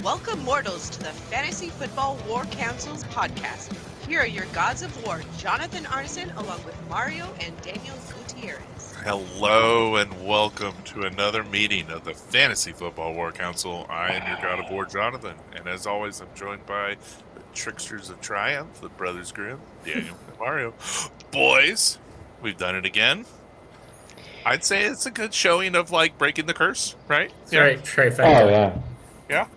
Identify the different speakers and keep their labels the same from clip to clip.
Speaker 1: Welcome, mortals, to the Fantasy Football War Council's podcast. Here are your gods of war, Jonathan Arneson, along with Mario and Daniel Gutierrez.
Speaker 2: Hello and welcome to another meeting of the Fantasy Football War Council. I am your god of war, Jonathan, and as always, I'm joined by the Tricksters of Triumph, the Brothers Grimm, Daniel and Mario. Boys, we've done it again. I'd say it's a good showing of like breaking the curse, right?
Speaker 3: Yeah. Right, trifecta.
Speaker 4: Oh yeah.
Speaker 2: Yeah.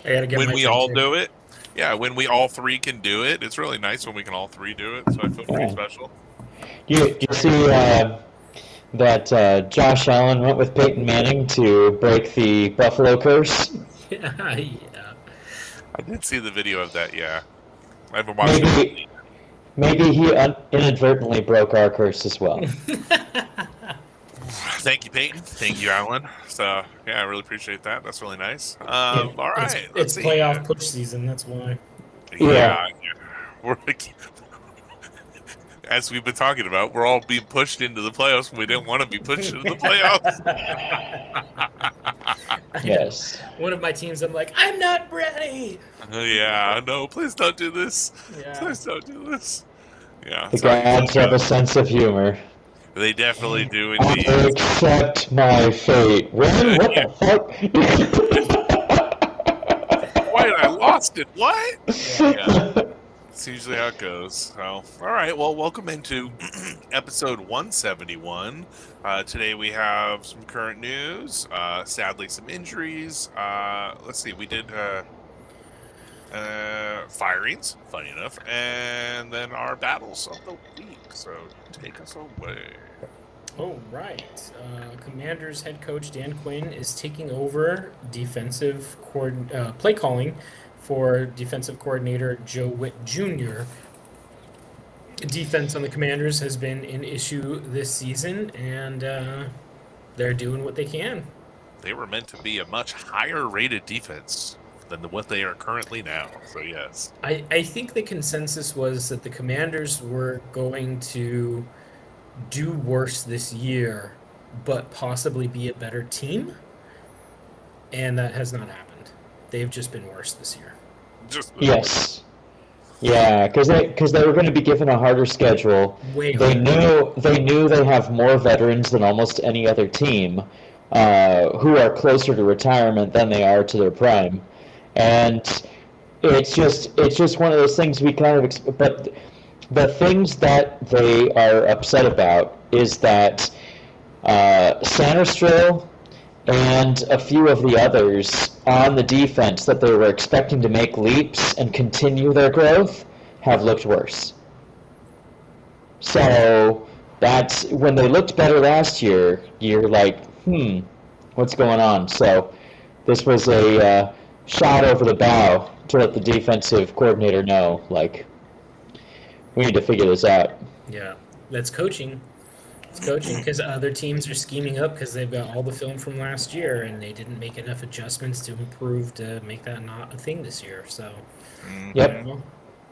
Speaker 3: I gotta get
Speaker 2: when
Speaker 3: my
Speaker 2: we all
Speaker 3: picture.
Speaker 2: do it. Yeah, when we all three can do it. It's really nice when we can all three do it, so I feel pretty special.
Speaker 4: You see that Josh Allen went with Peyton Manning to break the Buffalo curse?
Speaker 3: Yeah.
Speaker 2: I did see the video of that, yeah. I haven't watched it.
Speaker 4: Maybe he inadvertently broke our curse as well.
Speaker 2: Thank you, Peyton. Thank you, Alan. So, yeah, I really appreciate that. That's really nice. All right.
Speaker 3: It's playoff push season, that's why.
Speaker 2: Yeah. We're, as we've been talking about, we're all being pushed into the playoffs when we didn't want to be pushed into the playoffs.
Speaker 4: Yes.
Speaker 3: One of my teams, I'm like, I'm not ready.
Speaker 2: Yeah, no, please don't do this.
Speaker 3: Yeah.
Speaker 2: Please don't do this. Yeah.
Speaker 4: The gods have a sense of humor.
Speaker 2: They definitely do
Speaker 4: I
Speaker 2: indeed.
Speaker 4: accept my fate. What the fuck?
Speaker 2: Wait, I lost it. What? Yeah. It's usually how it goes. So, all right. Well, welcome into episode 171. Today we have some current news. Sadly, some injuries. Let's see. We did firings, funny enough, and then our battles of the week. So take us away.
Speaker 3: Oh, right. Commanders head coach Dan Quinn is taking over defensive play calling for defensive coordinator Joe Witt Jr. Defense on the Commanders has been an issue this season, and they're doing what they can.
Speaker 2: They were meant to be a much higher rated defense than what they are currently now. So, yes.
Speaker 3: I think the consensus was that the Commanders were going to do worse this year, but possibly be a better team. And that has not happened. They've just been worse this year.
Speaker 4: Yes. Yeah, because they were going to be given a harder schedule. They knew they have more veterans than almost any other team, who are closer to retirement than they are to their prime, and it's just one of those things we kind of. But the things that they are upset about is that Sanderstrill and a few of the others on the defense that they were expecting to make leaps and continue their growth have looked worse. So that's when they looked better last year, you're like, what's going on? So this was a shot over the bow to let the defensive coordinator know, like, we need to figure this out.
Speaker 3: Yeah, that's coaching. It's coaching because other teams are scheming up because they've got all the film from last year and they didn't make enough adjustments to improve to make that not a thing this year. So,
Speaker 4: Yep.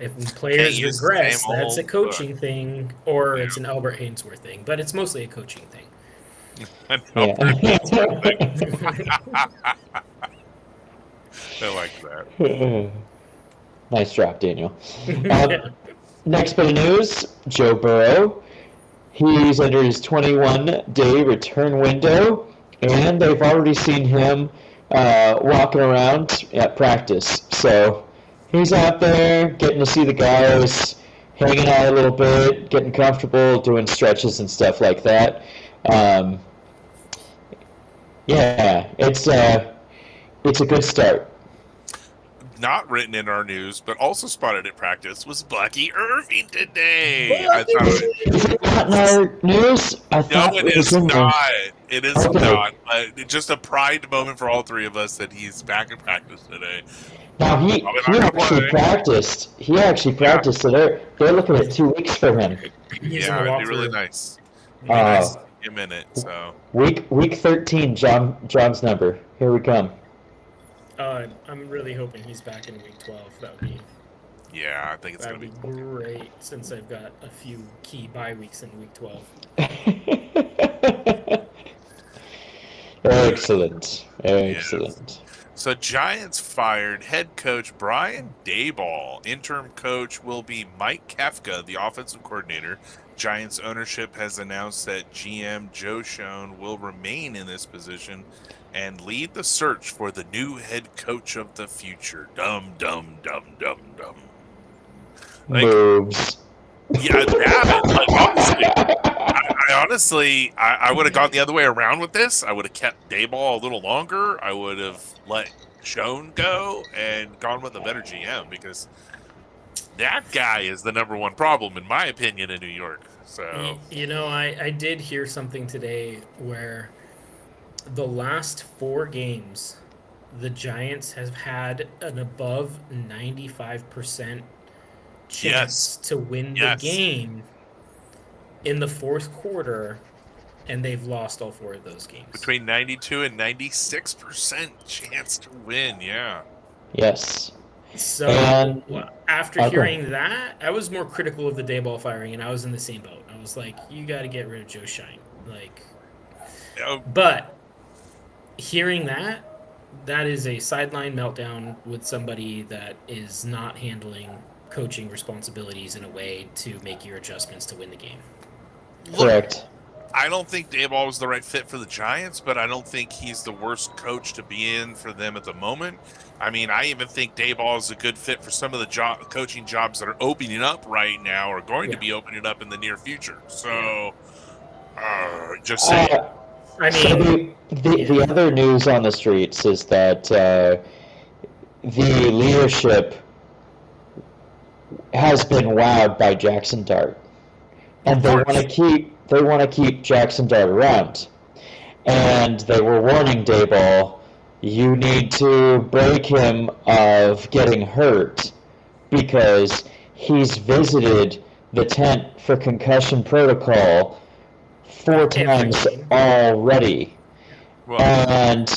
Speaker 3: If players regress, that's a coaching thing, or it's an Albert Hainsworth thing, but it's mostly a coaching thing.
Speaker 2: An Albert Hainsworth thing. I like that.
Speaker 4: Nice drop, Daniel. Next bit of news, Joe Burrow. He's under his 21-day return window, and they've already seen him walking around at practice. So he's out there getting to see the guys, hanging out a little bit, getting comfortable, doing stretches and stuff like that. Yeah, it's a good start.
Speaker 2: Not written in our news, but also spotted at practice was Bucky Irving today.
Speaker 4: Is it not in our news? I thought
Speaker 2: it is not. It is not. Just a pride moment for all three of us that he's back in practice today.
Speaker 4: Now he actually practiced. He actually practiced, so they're looking at 2 weeks for him.
Speaker 2: Yeah, it'd be really nice. Nice a minute. So
Speaker 4: week 13, John's number. Here we come.
Speaker 3: I'm really hoping he's back in week 12. That would be.
Speaker 2: Yeah, I think it's gonna be
Speaker 3: great since I've got a few key bye weeks in week 12.
Speaker 4: Excellent. Excellent.
Speaker 2: So Giants fired head coach Brian Daboll. Interim coach will be Mike Kafka, the offensive coordinator. Giants ownership has announced that GM Joe Schoen will remain in this position and lead the search for the new head coach of the future. Dum, dum, dum, dum, dum.
Speaker 4: Moves.
Speaker 2: Yeah, damn it. I would have gone the other way around with this. I would have kept Daboll a little longer. I would have let Schoen go and gone with a better GM because that guy is the number one problem, in my opinion, in New York. So
Speaker 3: I did hear something today where the last 4 games, the Giants have had an above 95% chance to win the game in the fourth quarter, and they've lost all 4 of those games.
Speaker 2: Between 92 and 96% chance to win, yeah.
Speaker 4: Yes.
Speaker 3: So after hearing that, I was more critical of the Daboll firing, and I was in the same boat. I was like, you got to get rid of Joe Schoen. But hearing that is a sideline meltdown with somebody that is not handling coaching responsibilities in a way to make your adjustments to win the game.
Speaker 4: Correct.
Speaker 2: I don't think Daboll was the right fit for the Giants, but I don't think he's the worst coach to be in for them at the moment. I mean, I even think Daboll is a good fit for some of the coaching jobs that are opening up right now or going to be opening up in the near future. So, just saying.
Speaker 4: So the other news on the streets is that the leadership has been wowed by Jackson Dart, and they want to keep Jackson Dart around. And they were warning Daboll, you need to break him of getting hurt because he's visited the tent for concussion protocol 4 times already.
Speaker 2: Well,
Speaker 4: and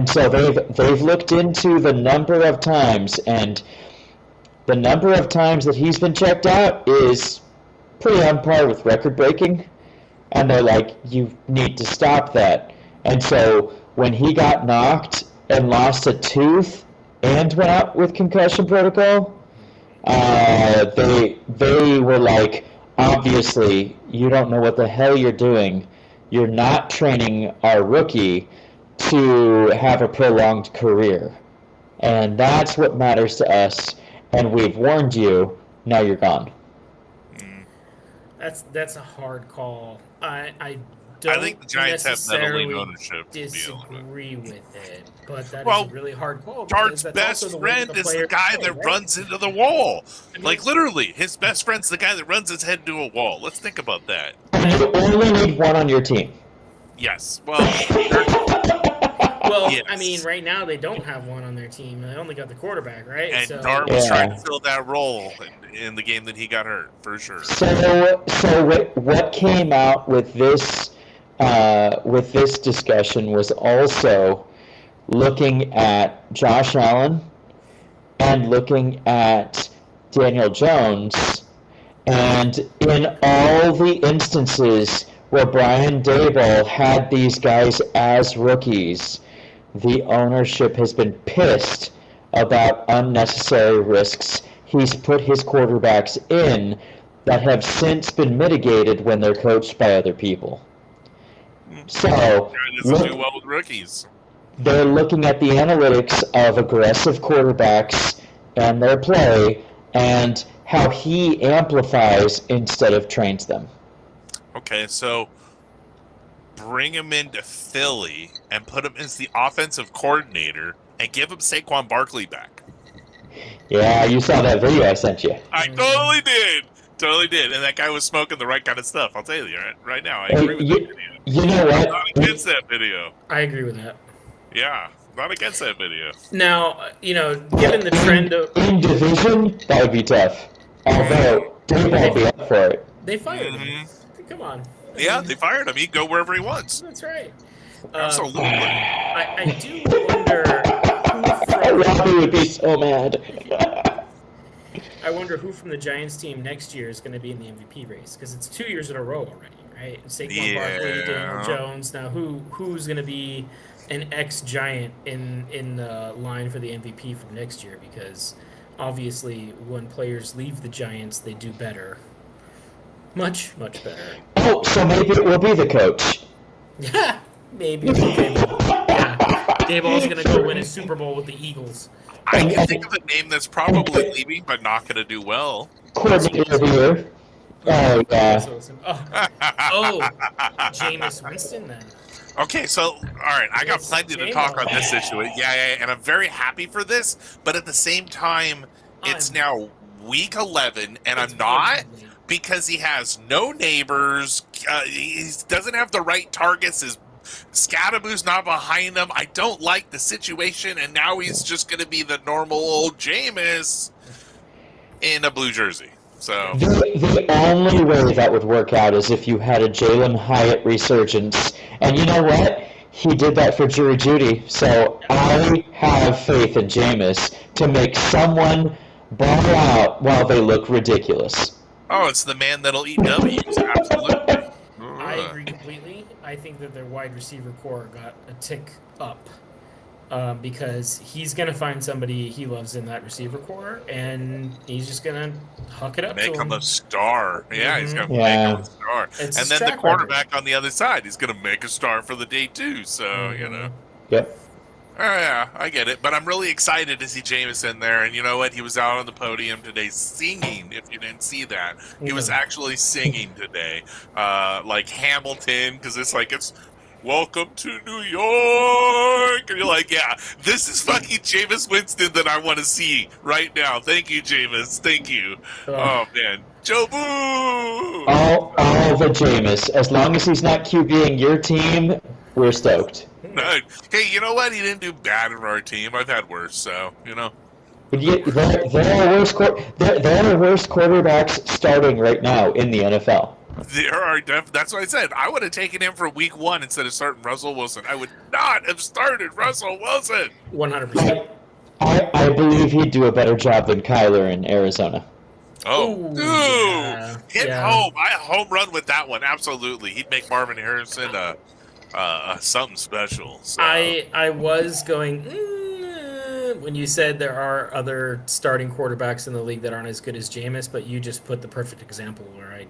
Speaker 4: so they've looked into the number of times, and the number of times that he's been checked out is pretty on par with record breaking, and they're like, you need to stop that. And so when he got knocked and lost a tooth and went out with concussion protocol, they were like, obviously you don't know what the hell you're doing. You're not training our rookie to have a prolonged career, and that's what matters to us. And we've warned you. Now you're gone.
Speaker 3: That's a hard call. I
Speaker 2: think the Giants have meddling ownership.
Speaker 3: Disagree with it, but that is a really hard call.
Speaker 2: Dart's best friend is the guy that runs into the wall. Like literally, his best friend's the guy that runs his head into a wall. Let's think about that.
Speaker 4: You only need one on your team.
Speaker 2: Yes. Well, yes.
Speaker 3: I mean, right now they don't have one on their team. They only got the quarterback, right?
Speaker 2: And Dart was trying to fill that role in the game that he got hurt, for sure.
Speaker 4: So what came out with this discussion was also looking at Josh Allen and looking at Daniel Jones, and in all the instances where Brian Daboll had these guys as rookies, the ownership has been pissed about unnecessary risks he's put his quarterbacks in that have since been mitigated when they're coached by other people. So
Speaker 2: doesn't do well with rookies.
Speaker 4: They're looking at the analytics of aggressive quarterbacks and their play and how he amplifies instead of trains them.
Speaker 2: Okay, so bring him into Philly and put him as the offensive coordinator and give him Saquon Barkley back.
Speaker 4: Yeah, you saw that video I sent you.
Speaker 2: I totally did. And that guy was smoking the right kind of stuff. I'll tell you right now. I agree with that video.
Speaker 4: You know what?
Speaker 2: I'm not against that video.
Speaker 3: I agree with that.
Speaker 2: Yeah, not against that video.
Speaker 3: Now, given the trend of...
Speaker 4: In division, that would be tough. Although, Daboll will be up for it.
Speaker 3: They fired him. Come on.
Speaker 2: Yeah, they fired him. He can go wherever he wants.
Speaker 3: That's right.
Speaker 2: Absolutely.
Speaker 3: I do wonder
Speaker 4: Robbie would be so mad.
Speaker 3: I wonder who from the Giants team next year is going to be in the MVP race, because it's 2 years in a row already, right? Saquon Barkley, Daniel
Speaker 2: Yeah.
Speaker 3: Jones. Now, who's going to be an ex-Giant in the line for the MVP for next year? Because obviously, when players leave the Giants, they do better, much better.
Speaker 4: Oh, so maybe it will be the coach.
Speaker 3: Yeah, maybe. Yeah, Dayball's going to go win a Super Bowl with the Eagles.
Speaker 2: I can think of a name that's probably leaving, but not going to do well.
Speaker 4: Coordinator of the year. Oh, yeah.
Speaker 3: Oh, Jameis Winston then.
Speaker 2: Okay, so all right, I got
Speaker 3: It's
Speaker 2: plenty to
Speaker 3: J-Lo.
Speaker 2: talk on this situation. Yeah, and I'm very happy for this, but at the same time, it's now week 11, and I'm not because he has no neighbors. He doesn't have the right targets. His Scadaboo's not behind him. I don't like the situation, and now he's just going to be the normal old Jameis in a blue jersey. So
Speaker 4: The only way that would work out is if you had a Jalen Hyatt resurgence. And you know what? He did that for Jerry Jeudy. So I have faith in Jameis to make someone ball out while they look ridiculous.
Speaker 2: oh, it's the man that'll eat W's. Absolutely.
Speaker 3: I agree completely. I think that their wide receiver core got a tick up because he's going to find somebody he loves in that receiver core, and he's just going to huck it up
Speaker 2: Make
Speaker 3: to
Speaker 2: him a star. Yeah, he's going to
Speaker 4: Yeah.
Speaker 2: make him a star.
Speaker 3: It's
Speaker 2: And
Speaker 3: his
Speaker 2: then the
Speaker 3: track
Speaker 2: quarterback on the other side, he's going to make a star for the day too. So, you know.
Speaker 4: Yep.
Speaker 2: Oh, yeah, I get it. But I'm really excited to see Jameis in there. And you know what? He was out on the podium today singing, if you didn't see that. He was actually singing today. Like Hamilton, because it's like, it's welcome to New York. And you're like, yeah, this is fucking Jameis Winston that I want to see right now. Thank you, Jameis. Thank you. Oh, man. Joe Boo!
Speaker 4: All the Jameis. As long as he's not QBing your team, we're stoked.
Speaker 2: No. Hey, you know what? He didn't do bad in our team. I've had worse, so, you know.
Speaker 4: There are worse quarterbacks starting right now in the NFL.
Speaker 2: There are that's what I said. I would have taken him for week 1 instead of starting Russell Wilson. I would not have started Russell Wilson.
Speaker 3: 100%.
Speaker 4: I believe he'd do a better job than Kyler in Arizona.
Speaker 2: Oh,
Speaker 3: Ooh,
Speaker 2: dude.
Speaker 3: yeah,
Speaker 2: Hit
Speaker 3: yeah.
Speaker 2: home. I home run with that one. Absolutely. He'd make Marvin Harrison something special. So.
Speaker 3: I was going when you said there are other starting quarterbacks in the league that aren't as good as Jameis, but you just put the perfect example where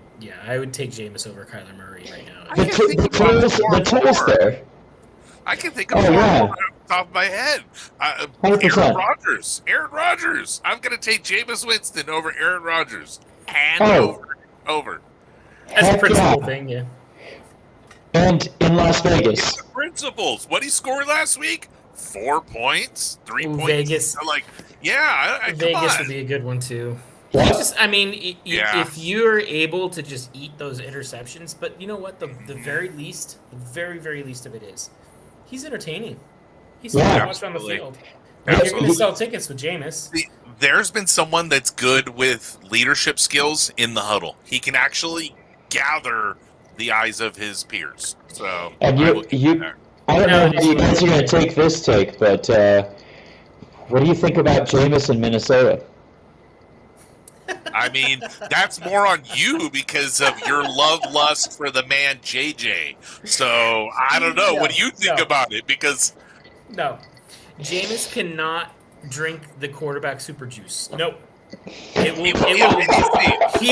Speaker 3: I would take Jameis over Kyler Murray right now.
Speaker 2: I can think
Speaker 4: The
Speaker 2: about
Speaker 4: tools
Speaker 2: more.
Speaker 4: there.
Speaker 2: I can think of
Speaker 4: Oh,
Speaker 2: more
Speaker 4: yeah.
Speaker 2: off the top of my head.
Speaker 4: 100%.
Speaker 2: Aaron Rodgers. I'm going to take Jameis Winston over Aaron Rodgers. And
Speaker 4: Oh.
Speaker 2: over.
Speaker 3: As a
Speaker 4: Heck
Speaker 3: principal
Speaker 4: yeah.
Speaker 3: thing, yeah.
Speaker 4: And in Las Vegas.
Speaker 2: The principles. What he scored last week? 4 points, 3
Speaker 3: Ooh,
Speaker 2: points.
Speaker 3: Vegas.
Speaker 2: I'm like, yeah, come
Speaker 3: Vegas
Speaker 2: on.
Speaker 3: would be a good one too.
Speaker 4: Yeah.
Speaker 2: Yeah.
Speaker 3: If you're able to just eat those interceptions, but you know what? The very very least of it is, he's entertaining. He's fun to watch on the
Speaker 2: Absolutely.
Speaker 3: field. If you're going
Speaker 2: Absolutely.
Speaker 3: to sell tickets with Jameis.
Speaker 2: There's been someone that's good with leadership skills in the huddle. He can actually gather the eyes of his peers. So,
Speaker 4: And
Speaker 2: I will give
Speaker 4: you
Speaker 2: that.
Speaker 4: I don't know how you guys are going to take this take, but what do you think about Jameis in Minnesota?
Speaker 2: I mean, that's more on you because of your love lust for the man JJ. So I don't know. What do you think
Speaker 3: No.
Speaker 2: about it? Because
Speaker 3: No, Jameis cannot drink the quarterback super juice. Nope. He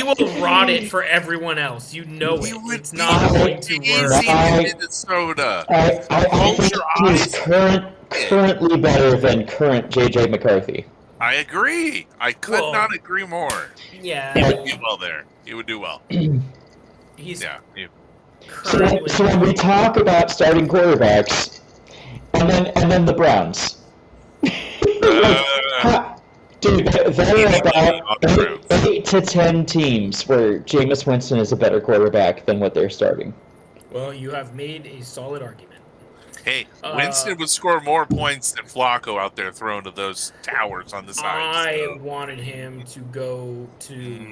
Speaker 3: will rot it for everyone else. You know it. It's not going to work.
Speaker 2: easy in Minnesota.
Speaker 4: I
Speaker 2: Close
Speaker 4: think
Speaker 2: your
Speaker 4: he's currently better than current JJ McCarthy.
Speaker 2: I agree. I could
Speaker 3: Well,
Speaker 2: not agree more.
Speaker 3: Yeah,
Speaker 2: He would do well there. He would do well.
Speaker 3: he's
Speaker 2: Yeah.
Speaker 3: currently.
Speaker 4: So when we talk about starting quarterbacks, and then the Browns. Dude, there are about 8 to 10 teams where Jameis Winston is a better quarterback than what they're starting.
Speaker 3: Well, you have made a solid argument.
Speaker 2: Hey, Winston would score more points than Flacco out there throwing to those towers on the sides.
Speaker 3: I wanted him to go to.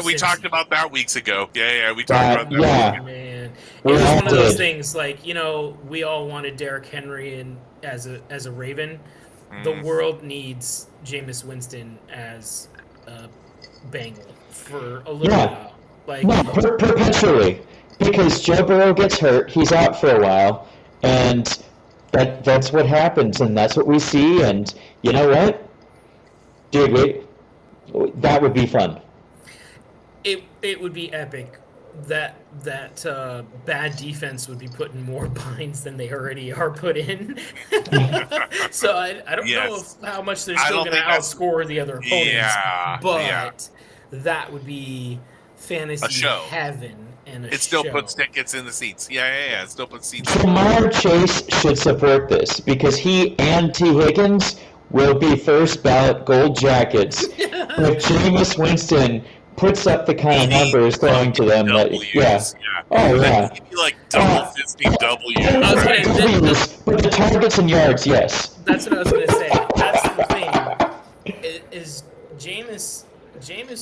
Speaker 2: We talked about that weeks ago. Yeah, we talked about that.
Speaker 4: Yeah.
Speaker 3: Man, it
Speaker 4: We
Speaker 3: was
Speaker 4: all
Speaker 3: one of those
Speaker 4: did.
Speaker 3: things. Like, you know, we all wanted Derrick Henry and as a Raven. The world needs Jameis Winston as a Bengal for a little
Speaker 4: Yeah.
Speaker 3: while. Like,
Speaker 4: No, perpetually. because Joe Burrow gets hurt, he's out for a while, and that's what happens, and that's what we see. And you know what, dude, that would be fun.
Speaker 3: It would be epic. That bad defense would be put in more binds than they already are put in. So I don't know how much they're still going to outscore the other opponents. But that would be fantasy heaven and a show.
Speaker 2: It still puts tickets in the seats. Yeah. It still puts seats.
Speaker 4: Jamar Chase should support this because he and T. Higgins will be first ballot gold jackets if Jameis Winston puts up the kind of numbers going to them. Oh, yeah.
Speaker 2: He'd be like double fisting W's.
Speaker 4: But the targets and yards, yes.
Speaker 3: That's what I was going to say. That's the thing. Is Jameis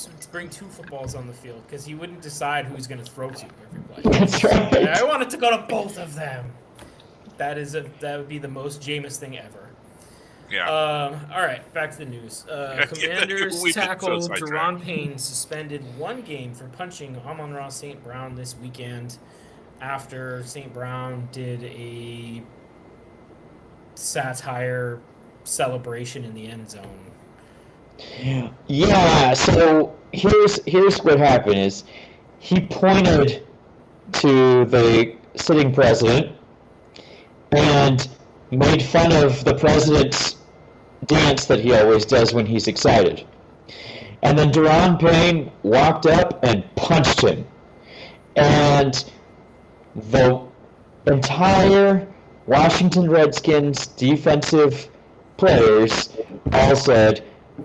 Speaker 3: would bring 2 footballs on the field because he wouldn't decide who he's going to throw to every play.
Speaker 4: That's right.
Speaker 3: I wanted to go to both of them. That would be the most Jameis thing ever.
Speaker 2: Yeah.
Speaker 3: All right, back to the news. Commanders tackle Deron Payne suspended 1 game for punching Amon-Ra St. Brown this weekend after St. Brown did a satire celebration in the end zone.
Speaker 4: Yeah, so here's what happened is he pointed to the sitting president and made fun of the president's dance that he always does when he's excited. And then Deron Payne walked up and punched him. And the entire Washington Redskins defensive players all said,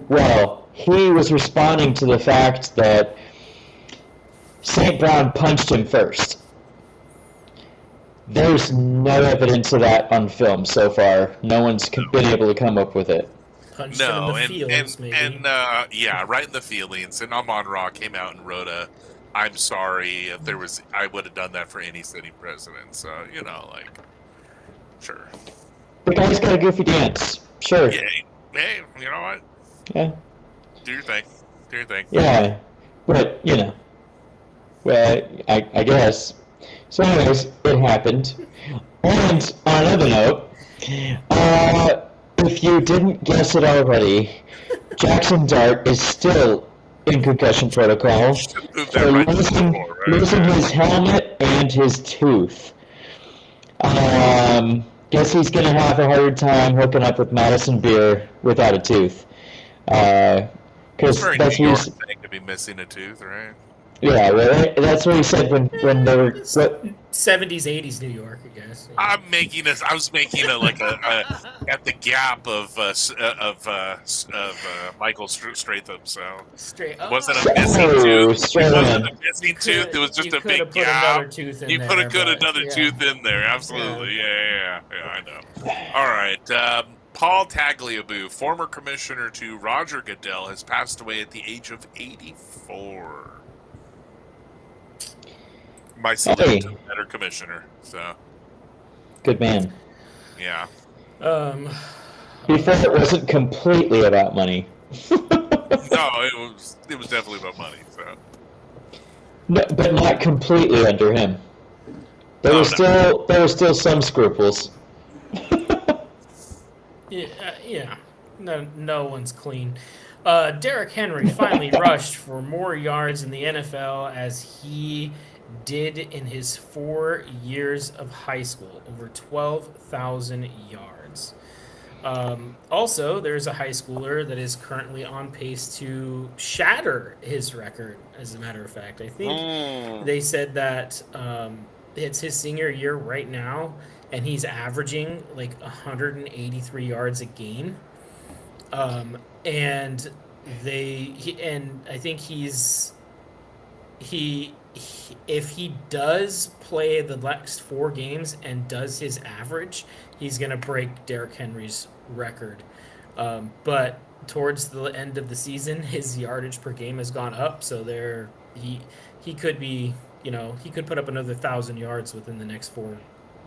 Speaker 4: well, he was responding to the fact that St. Brown punched him first. There's no evidence of that on film so far. No one's been able to come up with it.
Speaker 3: Punched him in the feelings, maybe.
Speaker 2: Right in the feelings. And Amon-Ra came out and wrote I'm sorry if there was, I would have done that for any sitting president. So, sure.
Speaker 4: The guy's got a goofy dance. Sure.
Speaker 2: Yeah. Hey, you know what?
Speaker 4: Yeah.
Speaker 2: Do your thing.
Speaker 4: Yeah. But, well, I guess. So anyways, it happened. And on another note, if you didn't guess it already, Jackson Dart is still in concussion protocol for losing his helmet and his tooth. Guess he's going to have a hard time hooking up with Madison Beer without a tooth.
Speaker 2: It's very New York thing to be missing a tooth, right?
Speaker 4: Yeah, well, that's what he said when they were
Speaker 3: 70s, 80s New York, I guess. Yeah.
Speaker 2: I was making a at the gap of Michael Stratham. So wasn't a missing tooth. It wasn't a missing tooth. It was just a big gap. You could have put another tooth in there. Absolutely. Yeah. I know. All right. Paul Tagliabue, former commissioner to Roger Goodell, has passed away at the age of 84. My son is a better commissioner, so.
Speaker 4: Good man.
Speaker 2: Yeah.
Speaker 4: Before it wasn't completely about money.
Speaker 2: No, it was definitely about money, so.
Speaker 4: No, but not completely under him. There were still some scruples.
Speaker 3: Yeah. No one's clean. Derrick Henry finally rushed for more yards in the NFL as he did in his 4 years of high school, over 12,000 yards. Also, there's a high schooler that is currently on pace to shatter his record, as a matter of fact. I think they said that it's his senior year right now, and he's averaging like 183 yards a game. And I think if he does play the next 4 games and does his average, he's going to break Derrick Henry's record. But towards the end of the season, his yardage per game has gone up. So he could be, he could put up another 1,000 yards within the next 4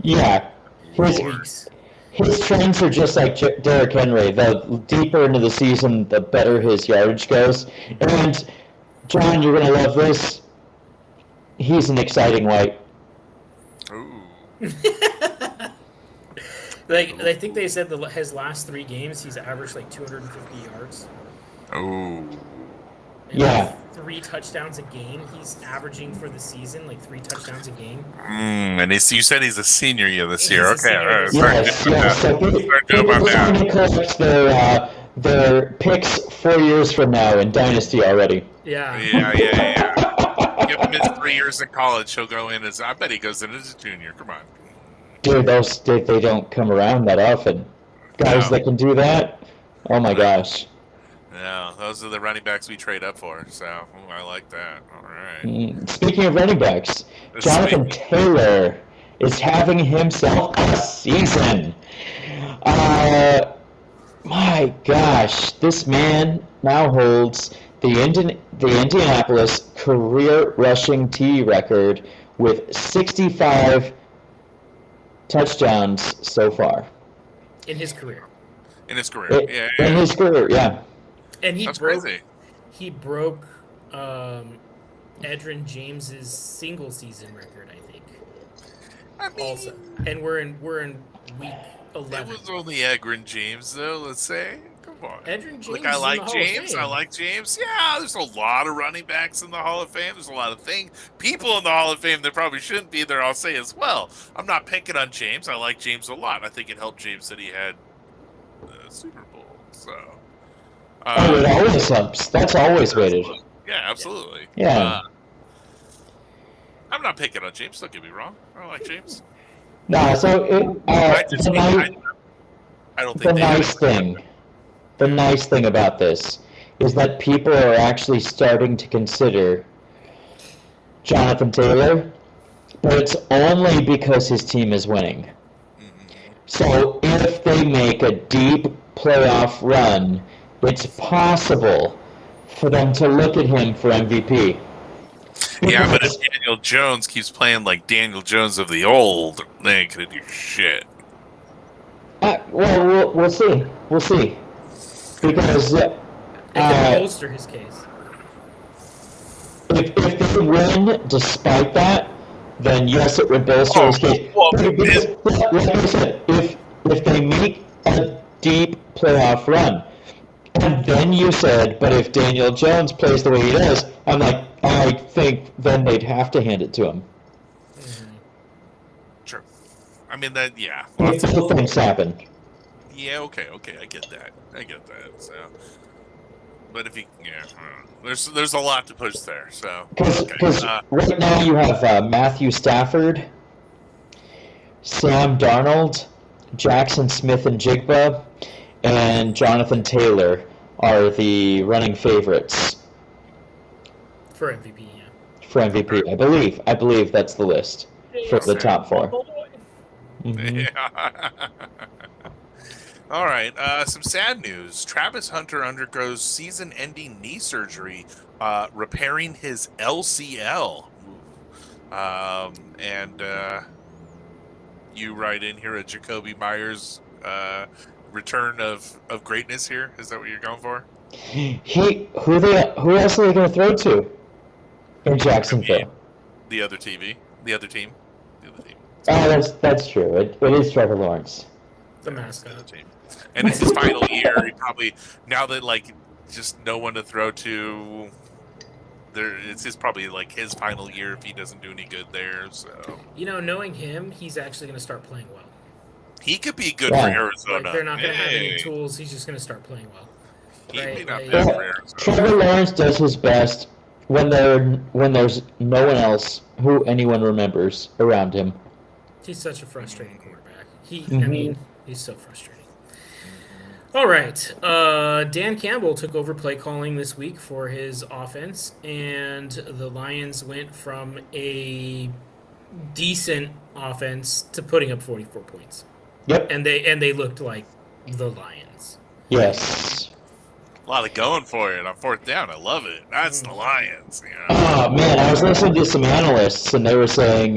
Speaker 3: weeks.
Speaker 4: His trends are just like Derrick Henry. The deeper into the season, the better his yardage goes. And, John, you're going to love this. He's an exciting white.
Speaker 3: Like, I think they said his last 3 games, he's averaged like 250 yards.
Speaker 2: Oh.
Speaker 3: And
Speaker 4: Yeah.
Speaker 3: 3 touchdowns a game. He's averaging for the season like 3 touchdowns a game.
Speaker 2: And you said he's a senior year this
Speaker 3: He's
Speaker 2: year.
Speaker 3: a
Speaker 2: Okay,
Speaker 3: senior
Speaker 2: all right.
Speaker 3: this
Speaker 4: Yes. So
Speaker 2: Start doing my math.
Speaker 4: going to collect their picks 4 years from now in Dynasty already.
Speaker 3: Yeah.
Speaker 2: Yeah. Give him his 3 years in college. He'll go in as. I bet he goes in as a junior. Come on.
Speaker 4: Dude, they don't come around that often. Guys
Speaker 2: No.
Speaker 4: that can do that, oh my gosh.
Speaker 2: No, those are the running backs we trade up for. So I like that. All right.
Speaker 4: Speaking of running backs, Jonathan Taylor is having himself a season. My gosh, this man now holds the Indianapolis career rushing TD record with 65 touchdowns so far.
Speaker 3: In his career.
Speaker 2: In his career.
Speaker 4: In his career, yeah.
Speaker 3: And
Speaker 2: That's crazy.
Speaker 3: He broke Edgerrin James's single season record, I think.
Speaker 2: I mean,
Speaker 3: Also, and we're in week
Speaker 2: it
Speaker 3: 11.
Speaker 2: was only Edgerrin James, though. Let's say. Come on.
Speaker 3: Edgerrin James.
Speaker 2: Look, I
Speaker 3: is in
Speaker 2: like
Speaker 3: the Hall of
Speaker 2: James.
Speaker 3: Fame.
Speaker 2: I like James. Yeah, there's a lot of running backs in the Hall of Fame. There's a lot of people in the Hall of Fame that probably shouldn't be there, I'll say as well. I'm not picking on James. I like James a lot. I think it helped James that he had the Super Bowl. So.
Speaker 4: It always helps. That's always weighted.
Speaker 2: Yeah, absolutely.
Speaker 4: Yeah.
Speaker 2: I'm not picking on James. Don't get me wrong. I like James.
Speaker 4: No, so
Speaker 2: I don't think
Speaker 4: the nice thing about this is that people are actually starting to consider Jonathan Taylor, but it's only because his team is winning. So if they make a deep playoff run, it's possible for them to look at him for MVP.
Speaker 2: Yeah, but if Daniel Jones keeps playing like Daniel Jones of the old, they ain't gonna do shit.
Speaker 4: Well, we'll see. We'll see. Because
Speaker 3: It can bolster his case.
Speaker 4: if they win despite that, then yes, it would bolster his case. Because, like I said, if they make a deep playoff run, and then you said, but if Daniel Jones plays the way he does, I'm like, I think then they'd have to hand it to him.
Speaker 2: True. I mean that. Yeah.
Speaker 4: If both things happen.
Speaker 2: Yeah. Okay. I get that. So, but if he, there's a lot to push there. So.
Speaker 4: Because right now you have Matthew Stafford, Sam Darnold, Jackson Smith and Jigba, and Jonathan Taylor are the running favorites
Speaker 3: For MVP, yeah.
Speaker 4: for MVP. I believe that's the list for the top 4. Mhm.
Speaker 2: Yeah. All right. Some sad news. Travis Hunter undergoes season-ending knee surgery, repairing his LCL. And you write in here a Jacoby Myers return of greatness here. Is that what you're going for?
Speaker 4: Who else are they going to throw to in Jacksonville?
Speaker 2: The other team.
Speaker 4: Oh, that's true. It is Trevor Lawrence.
Speaker 3: The mascot.
Speaker 2: Team. And it's his final year. He probably, now that just no one to throw to, it's probably his final year if he doesn't do any good there. So
Speaker 3: Knowing him, he's actually going to start playing well.
Speaker 2: he could be good for Arizona.
Speaker 3: They're not going to have any tools. He's just going to start playing well.
Speaker 2: He may not
Speaker 3: Right,
Speaker 2: be for Arizona.
Speaker 4: Trevor Lawrence does his best when there's no one else who anyone remembers around him.
Speaker 3: He's such a frustrating quarterback. I
Speaker 4: Mhm.
Speaker 3: mean, he's so frustrating. All right. Dan Campbell took over play calling this week for his offense, and the Lions went from a decent offense to putting up 44 points.
Speaker 4: Yep.
Speaker 3: And they looked like the Lions.
Speaker 4: Yes.
Speaker 2: A lot of going for it on 4th down. I love it. That's the Lions.
Speaker 4: Oh man, I was listening to some analysts, and they were saying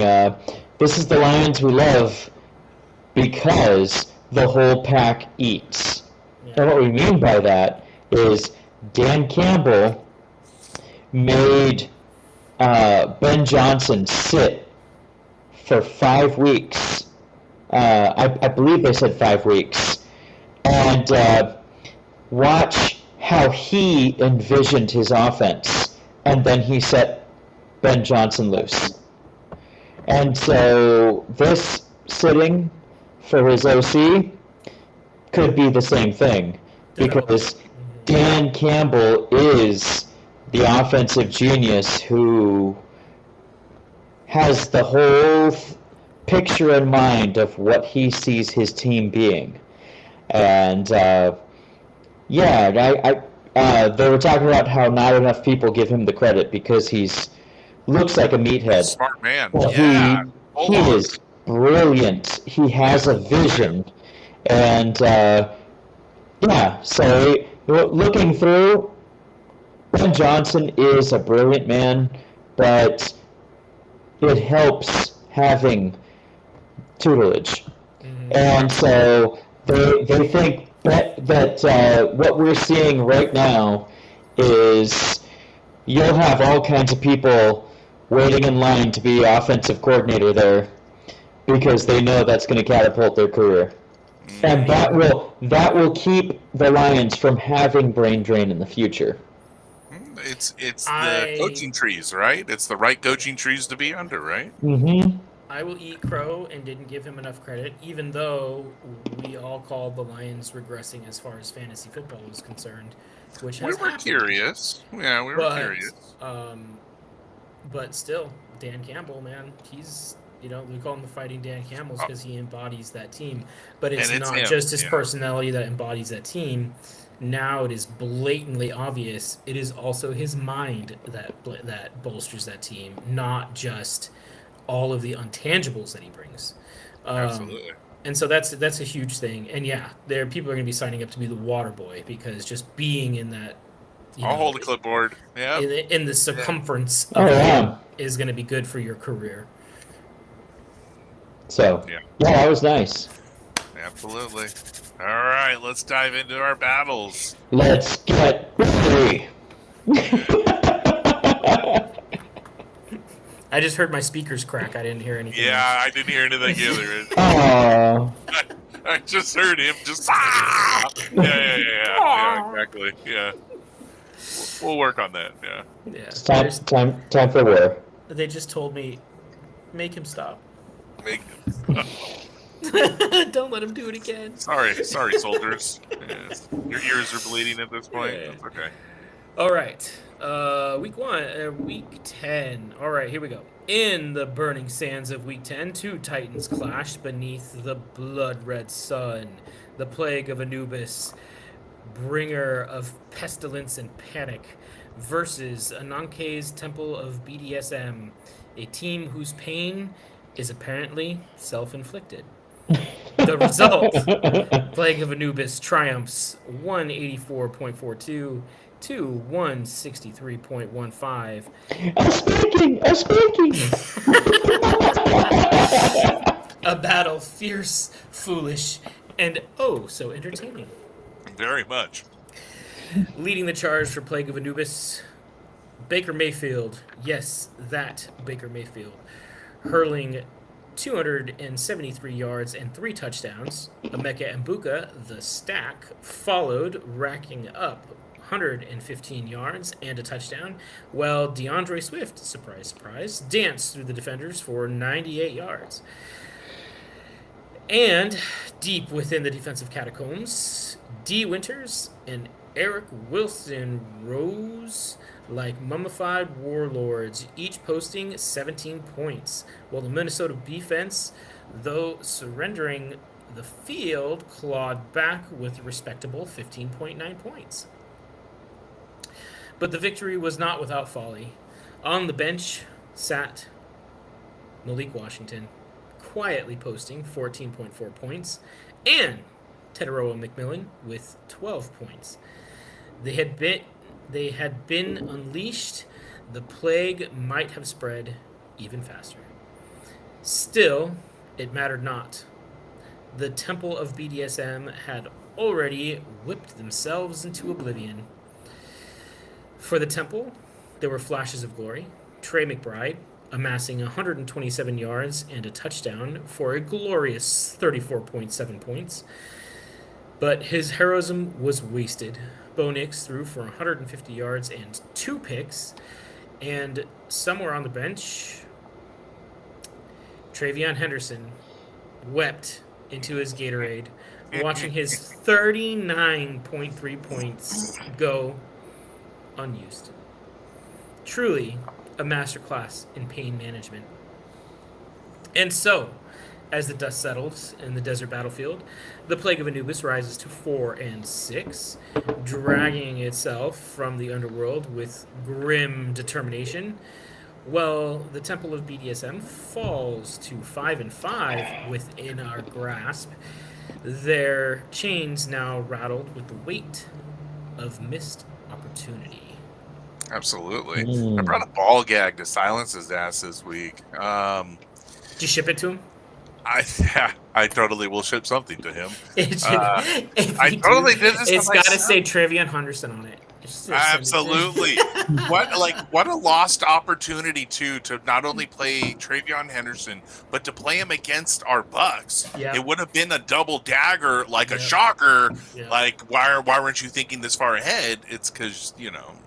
Speaker 4: this is the Lions we love because the whole pack eats. And what we mean by that is Dan Campbell made Ben Johnson sit for 5 weeks. I believe they said 5 weeks. And watch how he envisioned his offense. And then he set Ben Johnson loose. And so this sitting for his OC could be the same thing, because Dan Campbell is the offensive genius who has the whole picture in mind of what he sees his team being. And they were talking about how not enough people give him the credit because he's looks like a meathead.
Speaker 2: Smart man.
Speaker 4: Well,
Speaker 2: Yeah.
Speaker 4: he is brilliant. He has a vision. And, so looking through, Ben Johnson is a brilliant man, but it helps having tutelage. And so they think that what we're seeing right now is you'll have all kinds of people waiting in line to be offensive coordinator there because they know that's going to catapult their career. And that will keep the Lions from having brain drain in the future.
Speaker 2: It's the coaching trees, right? It's the right coaching trees to be under, right?
Speaker 4: Mm-hmm.
Speaker 3: I will eat crow and didn't give him enough credit, even though we all called the Lions regressing as far as fantasy football was concerned, which has happened.
Speaker 2: Curious. Yeah, we were curious.
Speaker 3: But still, Dan Campbell, man, he's, we call him the Fighting Dan Campbell because he embodies that team. But it's not him, just his personality that embodies that team. Now it is blatantly obvious. It is also his mind that bolsters that team, not just all of the intangibles that he brings.
Speaker 2: Absolutely.
Speaker 3: And so that's a huge thing. And people are going to be signing up to be the water boy because just being in that,
Speaker 2: I'll hold a clipboard. Yeah.
Speaker 3: In the circumference of him is going to be good for your career.
Speaker 4: So that was nice.
Speaker 2: Absolutely. All right, let's dive into our battles.
Speaker 4: Let's get ready.
Speaker 3: I just heard my speakers crack. I didn't hear anything.
Speaker 2: Yeah, I didn't hear anything either.
Speaker 4: Oh.
Speaker 2: I just heard him just. Yeah, exactly. Yeah. We'll work on that. Yeah.
Speaker 3: Yeah.
Speaker 4: It's time for war.
Speaker 3: They just told me, make him stop.
Speaker 2: Make
Speaker 3: Don't let him do it again.
Speaker 2: Sorry, soldiers. Yes. Your ears are bleeding at this point.
Speaker 3: Yeah.
Speaker 2: That's okay.
Speaker 3: All right. Week 10. All right, here we go. In the burning sands of Week 10, 2 Titans clashed beneath the blood-red sun. The plague of Anubis, bringer of pestilence and panic, versus Ananke's Temple of BDSM, a team whose pain is apparently self-inflicted. The result, Plague of Anubis triumphs 184.42 to 163.15.
Speaker 4: I'm speaking.
Speaker 3: A battle fierce, foolish, and oh so entertaining.
Speaker 2: Very much.
Speaker 3: Leading the charge for Plague of Anubis, Baker Mayfield. Yes, that Baker Mayfield. Hurling 273 yards and 3 touchdowns. Emeka Mbuka, the stack, followed, racking up 115 yards and a touchdown, while DeAndre Swift, surprise, surprise, danced through the defenders for 98 yards. And deep within the defensive catacombs, D. Winters and Eric Wilson rose like mummified warlords, each posting 17 points, while the Minnesota defense, though surrendering the field, clawed back with a respectable 15.9 points. But the victory was not without folly. On the bench sat Malik Washington, quietly posting 14.4 points, and Teteroa McMillan with 12 points. They had been unleashed, the plague might have spread even faster. Still, it mattered not. The Temple of BDSM had already whipped themselves into oblivion. For the Temple, there were flashes of glory. Trey McBride, amassing 127 yards and a touchdown for a glorious 34.7 points. But his heroism was wasted. Bo Nix threw for 150 yards and 2 picks. And somewhere on the bench, TreVeyon Henderson wept into his Gatorade, watching his 39.3 points go unused. Truly a masterclass in pain management. And so, as the dust settles in the desert battlefield, the plague of Anubis rises to 4-6, dragging itself from the underworld with grim determination. Well, the Temple of BDSM falls to 5-5 within our grasp, their chains now rattled with the weight of missed opportunity.
Speaker 2: Absolutely. I brought a ball gag to silence his ass this week.
Speaker 3: Did you ship it to him?
Speaker 2: I totally will ship something to him.
Speaker 3: If
Speaker 2: I
Speaker 3: you
Speaker 2: totally
Speaker 3: do,
Speaker 2: did this.
Speaker 3: It's got to say TreVeyon Henderson on it.
Speaker 2: Absolutely. What a lost opportunity to not only play TreVeyon Henderson, but to play him against our Bucks.
Speaker 3: Yeah.
Speaker 2: It would have been a double dagger, like a shocker.
Speaker 3: Yeah.
Speaker 2: Like why weren't you thinking this far ahead? It's because you're not.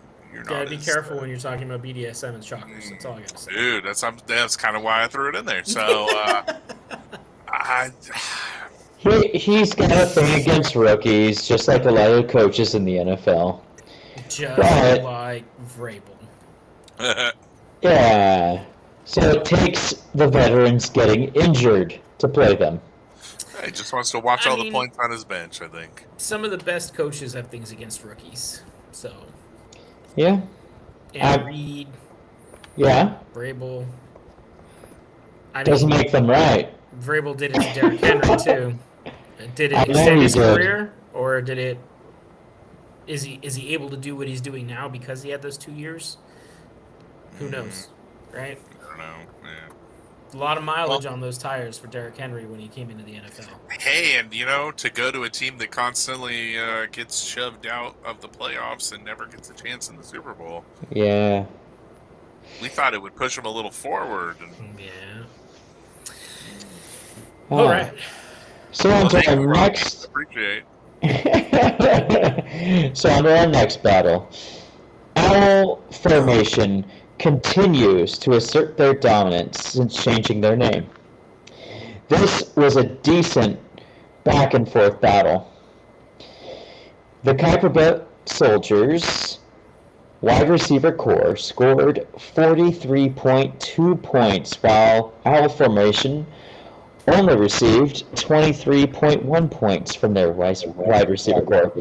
Speaker 3: Gotta be careful when you're talking about BDSM and shockers. That's all I gotta say.
Speaker 2: Dude, that's kind of why I threw it in there. So
Speaker 4: He's got a thing against rookies, just like a lot of coaches in the NFL.
Speaker 3: Just
Speaker 4: But-
Speaker 3: like Vrabel.
Speaker 4: Yeah. So it takes the veterans getting injured to play them.
Speaker 2: he just wants to watch
Speaker 3: I
Speaker 2: all the
Speaker 3: mean-
Speaker 2: points on his bench, I think.
Speaker 3: Some of the best coaches have things against rookies. So,
Speaker 4: Yeah.
Speaker 3: Andy Reid,
Speaker 4: Yeah.
Speaker 3: Vrabel. I
Speaker 4: Doesn't
Speaker 3: mean,
Speaker 4: make them right.
Speaker 3: Vrabel did it to Derrick Henry too. Did
Speaker 4: I
Speaker 3: it
Speaker 4: know
Speaker 3: extend
Speaker 4: he
Speaker 3: his
Speaker 4: did.
Speaker 3: career, or did it? Is he able to do what he's doing now because he had those 2 years? Who knows, right?
Speaker 2: I don't know. Yeah.
Speaker 3: A lot of mileage on those tires for Derrick Henry when he came into the NFL.
Speaker 2: Hey, and to go to a team that constantly gets shoved out of the playoffs and never gets a chance in the Super Bowl,
Speaker 4: Yeah.
Speaker 2: we thought it would push him a little forward. And
Speaker 3: Yeah.
Speaker 4: Oh.
Speaker 3: All right.
Speaker 4: So on to
Speaker 2: thank
Speaker 4: our
Speaker 2: you, Rob.
Speaker 4: next.
Speaker 2: Appreciate.
Speaker 4: So on to our next battle. Owl Formation continues to assert their dominance since changing their name. This was a decent back and forth battle. The Kuiper Belt Soldiers wide receiver core scored 43.2 points, while Owl Formation only received 23.1 points from their wide receiver core.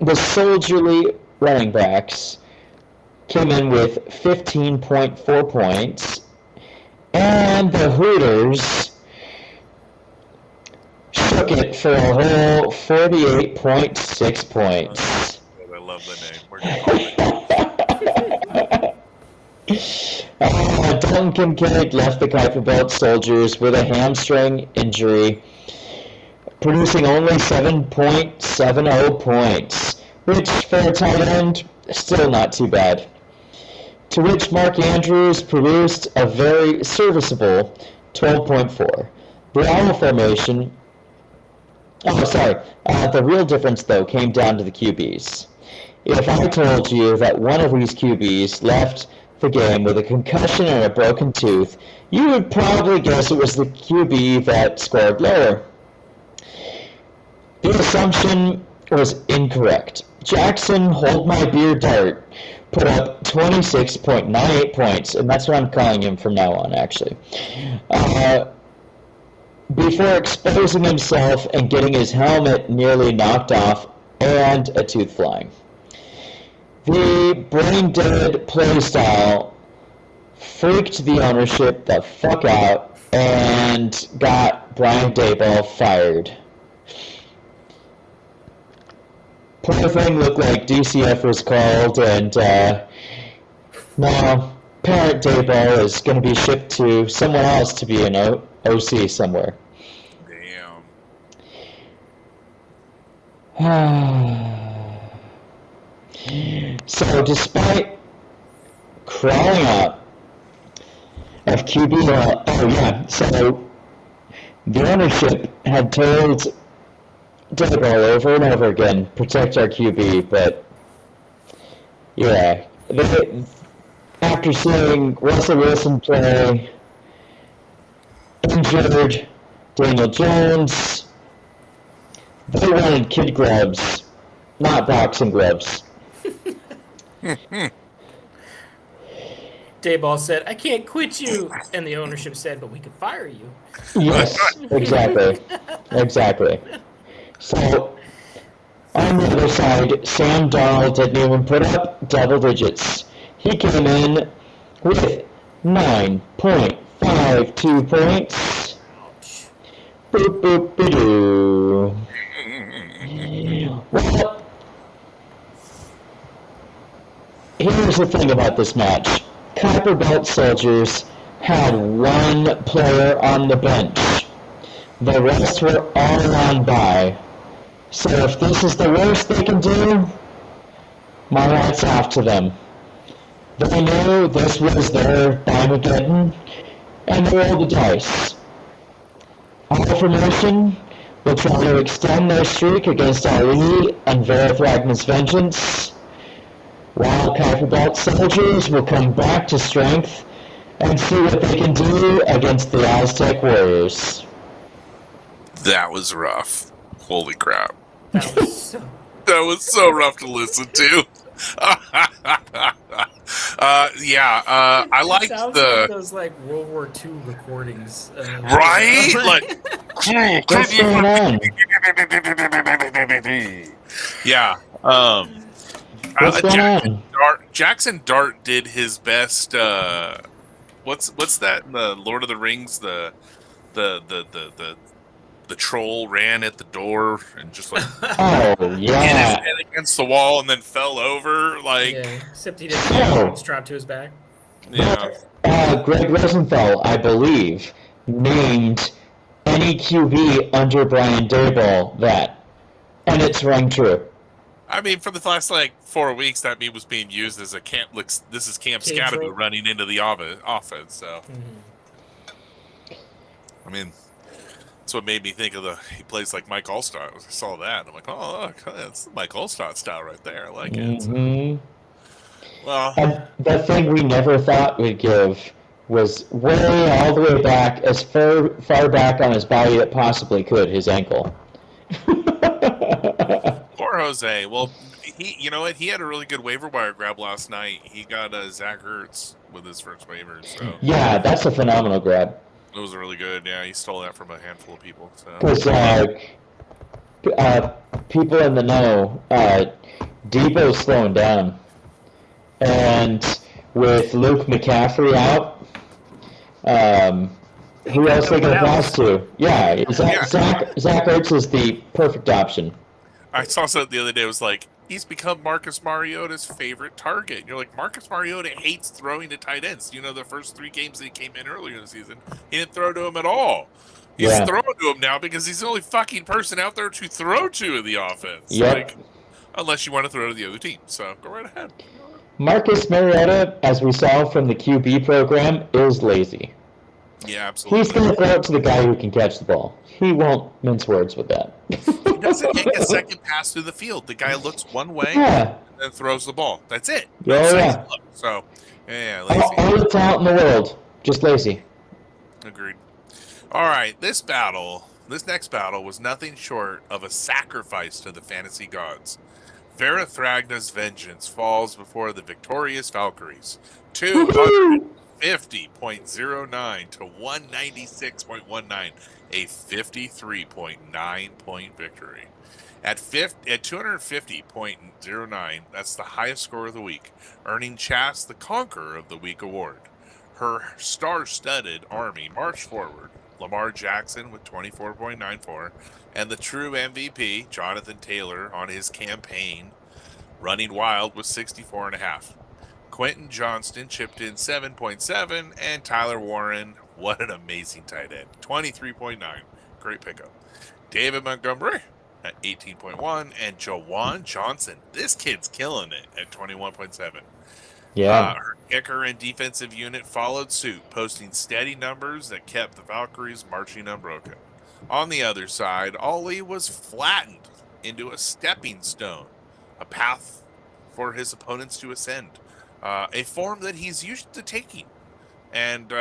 Speaker 4: The soldierly running backs came in with 15.4 points, and the Hooters shook it for a whole 48.6 points.
Speaker 2: I love the name. We're gonna call it.
Speaker 4: Dalton Kincaid left the Kuiper Belt Soldiers with a hamstring injury, producing only 7.70 points, which for a tight end, still not too bad. To which Mark Andrews produced a very serviceable 12.4. The Owl Formation... the real difference, though, came down to the QBs. If I told you that one of these QBs left the game with a concussion and a broken tooth, you would probably guess it was the QB that scored lower. The assumption was incorrect. Jackson Hold My Beer Dart put up 26.98 points, and that's what I'm calling him from now on, actually. Before exposing himself and getting his helmet nearly knocked off and a tooth flying. The brain-dead play style freaked the ownership the fuck out and got Brian Daboll fired. Poor thing looked like DCF was called, and now Parent Daboll is going to be shipped to someone else to be an OC somewhere.
Speaker 2: Damn.
Speaker 4: So, despite crawling up of QB. Oh yeah, so the ownership had told Daboll over and over again, protect our QB, but yeah, after seeing Russell Wilson play, injured Daniel Jones, they wanted kid gloves, not boxing gloves.
Speaker 3: Dayball said, "I can't quit you," and the ownership said, "But we could fire you."
Speaker 4: Yes, exactly. Exactly. So, on the other side, Sam Darnold didn't even put up double digits. He came in with 9.52 points. Boop, boop, ba-doo. Well, here's the thing about this match. Copper Belt Soldiers had one player on the bench. The rest were all on bye. So if this is the worst they can do, my hat's off to them. They knew this was their Armageddon, and they rolled the dice. Our formation will try to extend their streak against Ali and Vera Fragment's vengeance, while Copper Belt Soldiers will come back to strength and see what they can do against the Aztec Warriors.
Speaker 2: That was rough. Holy crap.
Speaker 3: That was so...
Speaker 2: That was so rough to listen to. I like
Speaker 3: sounds
Speaker 2: the
Speaker 3: like those like World War II recordings.
Speaker 2: right, like
Speaker 4: What's going on?
Speaker 2: yeah.
Speaker 4: What's going on?
Speaker 2: Jackson Dart did his best. What's that in the Lord of the Rings? The troll ran at the door and just like
Speaker 4: Oh,
Speaker 2: hit his
Speaker 4: yeah.
Speaker 2: head against the wall and then fell over. Like,
Speaker 3: Yeah, except he didn't have strapped to his back.
Speaker 2: yeah.
Speaker 4: Greg Rosenthal, I believe, named any QB under Brian Daboll that. And it's rang true.
Speaker 2: I mean, for the last like 4 weeks, that meme was being used as a camp. This is Camp
Speaker 3: Cage
Speaker 2: Scatterby
Speaker 3: rope.
Speaker 2: running into the offense. So, I mean, that's what made me think of he plays like Mike Allstott. I saw that, and I'm like, oh, look, that's the Mike Allstott style right there. I like it.
Speaker 4: Hmm.
Speaker 2: Well,
Speaker 4: And the thing we never thought we'd give was way all the way back, as far back on his body that possibly could, his ankle.
Speaker 2: poor Jose. Well, you know what? He had a really good waiver wire grab last night. He got Zach Ertz with his first waiver, so
Speaker 4: Yeah, that's a phenomenal grab.
Speaker 2: it was really good. Yeah, he stole that from a handful of people. So.
Speaker 4: Because people in the know, Debo's slowing down. And with Luke McCaffrey out, who else they going to pass to? Yeah, Zach Ertz is the perfect option.
Speaker 2: I saw something the other day. It was like, he's become Marcus Mariota's favorite target. And you're like, Marcus Mariota hates throwing to tight ends. You know, the first 3 games that he came in earlier in the season, he didn't throw to him at all. He's throwing to him now because he's the only fucking person out there to throw to in the offense.
Speaker 4: Yep.
Speaker 2: Like, unless you want to throw to the other team. So go right ahead.
Speaker 4: Marcus Mariota, as we saw from the QB program, is lazy.
Speaker 2: Yeah, absolutely.
Speaker 4: He's going to throw it to the guy who can catch the ball. He won't mince words with that.
Speaker 2: He doesn't take a second pass through the field. The guy looks one way
Speaker 4: Yeah.
Speaker 2: and then throws the ball. That's it.
Speaker 4: Oh, yeah.
Speaker 2: So, yeah, lazy.
Speaker 4: All the talent in the world, just lazy.
Speaker 2: Agreed. All right, this next battle was nothing short of a sacrifice to the fantasy gods. Vera Thragna's vengeance falls before the victorious Valkyries. 250.09 to 196.19, a 53.9 point victory. At 250.09, that's the highest score of the week, earning Chas the Conqueror of the Week award. Her star-studded army marched forward. Lamar Jackson with 24.94, and the true MVP, Jonathan Taylor, on his campaign, running wild with 64.5. Quentin Johnston chipped in 7.7, and Tyler Warren, what an amazing tight end, 23.9. Great pickup. David Montgomery at 18.1, and Jawan Johnson, this kid's killing it, at 21.7.
Speaker 4: Yeah.
Speaker 2: Her kicker and defensive unit followed suit, posting steady numbers that kept the Valkyries marching unbroken. On the other side, Ollie was flattened into a stepping stone, a path for his opponents to ascend, a form that he's used to taking, and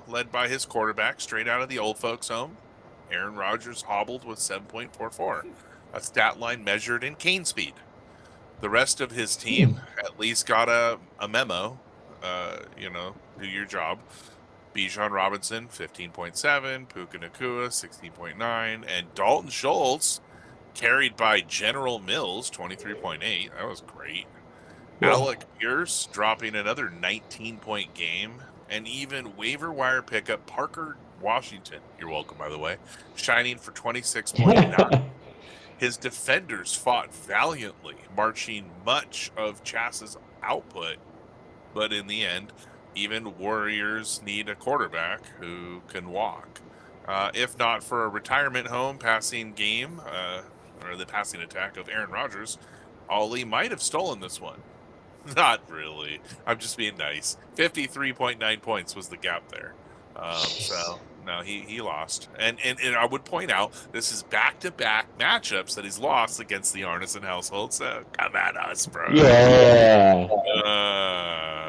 Speaker 2: led by his quarterback straight out of the old folks' home. Aaron Rodgers hobbled with 7.44, a stat line measured in cane speed. The rest of his team at least got a memo, do your job. Bijan Robinson, 15.7, Puka Nakua, 16.9, and Dalton Schultz, carried by General Mills, 23.8. That was great.
Speaker 4: Yeah.
Speaker 2: Alec Pierce dropping another 19-point game, and even waiver wire pickup Parker Washington, you're welcome, by the way, shining for 26.9. His defenders fought valiantly, marching much of Chass's output, but in the end, even Warriors need a quarterback who can walk. If not for a retirement home passing game, or the passing attack of Aaron Rodgers, Ollie might have stolen this one. Not really. I'm just being nice. 53.9 points was the gap there. So no, he lost. And I would point out this is back-to-back matchups that he's lost against the Arneson household. So come at us, bro.
Speaker 4: Yeah.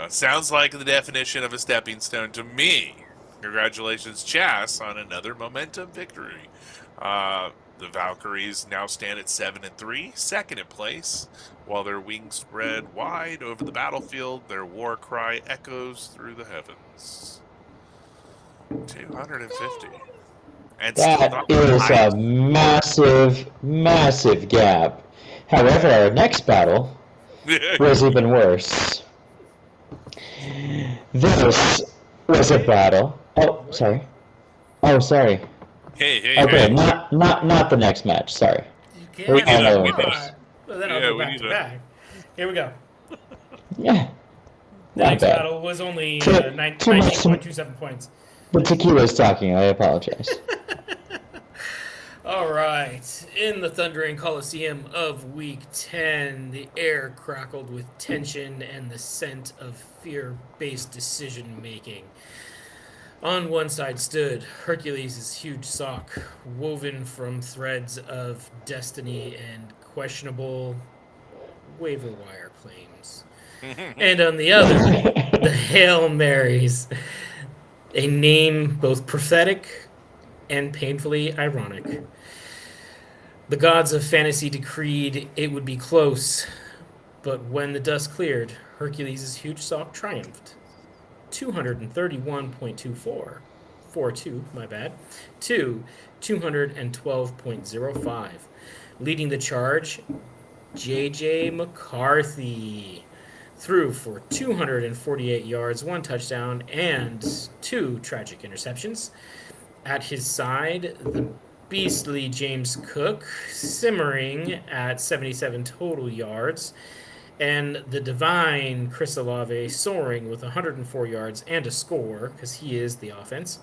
Speaker 2: Sounds like the definition of a stepping stone to me. Congratulations, Chass, on another momentum victory. The Valkyries now stand at 7-3, second in place, while their wings spread wide over the battlefield. Their war cry echoes through the heavens. 250. And still
Speaker 4: That
Speaker 2: not the
Speaker 4: is
Speaker 2: highest.
Speaker 4: a massive, massive gap. However, our next battle was even worse. This was a battle. Oh, sorry. Oh, sorry.
Speaker 2: Hey.
Speaker 4: Okay, not the next match. Sorry.
Speaker 3: You
Speaker 4: We
Speaker 3: can't
Speaker 4: need
Speaker 3: have
Speaker 4: a-
Speaker 3: a lot. Well, then I'll
Speaker 2: Yeah,
Speaker 3: go
Speaker 2: we
Speaker 3: back
Speaker 2: need
Speaker 3: to
Speaker 2: a-
Speaker 3: back. Here we go.
Speaker 4: Yeah.
Speaker 3: The
Speaker 4: Not
Speaker 3: next
Speaker 4: bad.
Speaker 3: battle was only
Speaker 4: Too much-
Speaker 3: 19.27 points.
Speaker 4: The tequila's talking. I apologize.
Speaker 3: All right. In the thundering Coliseum of Week 10, the air crackled with tension and the scent of fear-based decision-making. On one side stood Hercules' huge sock, woven from threads of destiny and questionable waiver wire claims. And on the other, the Hail Marys, a name both prophetic and painfully ironic. The gods of fantasy decreed it would be close, but when the dust cleared, Hercules' huge sock triumphed. 231.42, my bad, to 212.05. Leading the charge, J.J. McCarthy threw for 248 yards, 1 touchdown, and 2 tragic interceptions. At his side, the beastly James Cook simmering at 77 total yards, and the divine Chris Olave soaring with 104 yards and a score, because he is the offense.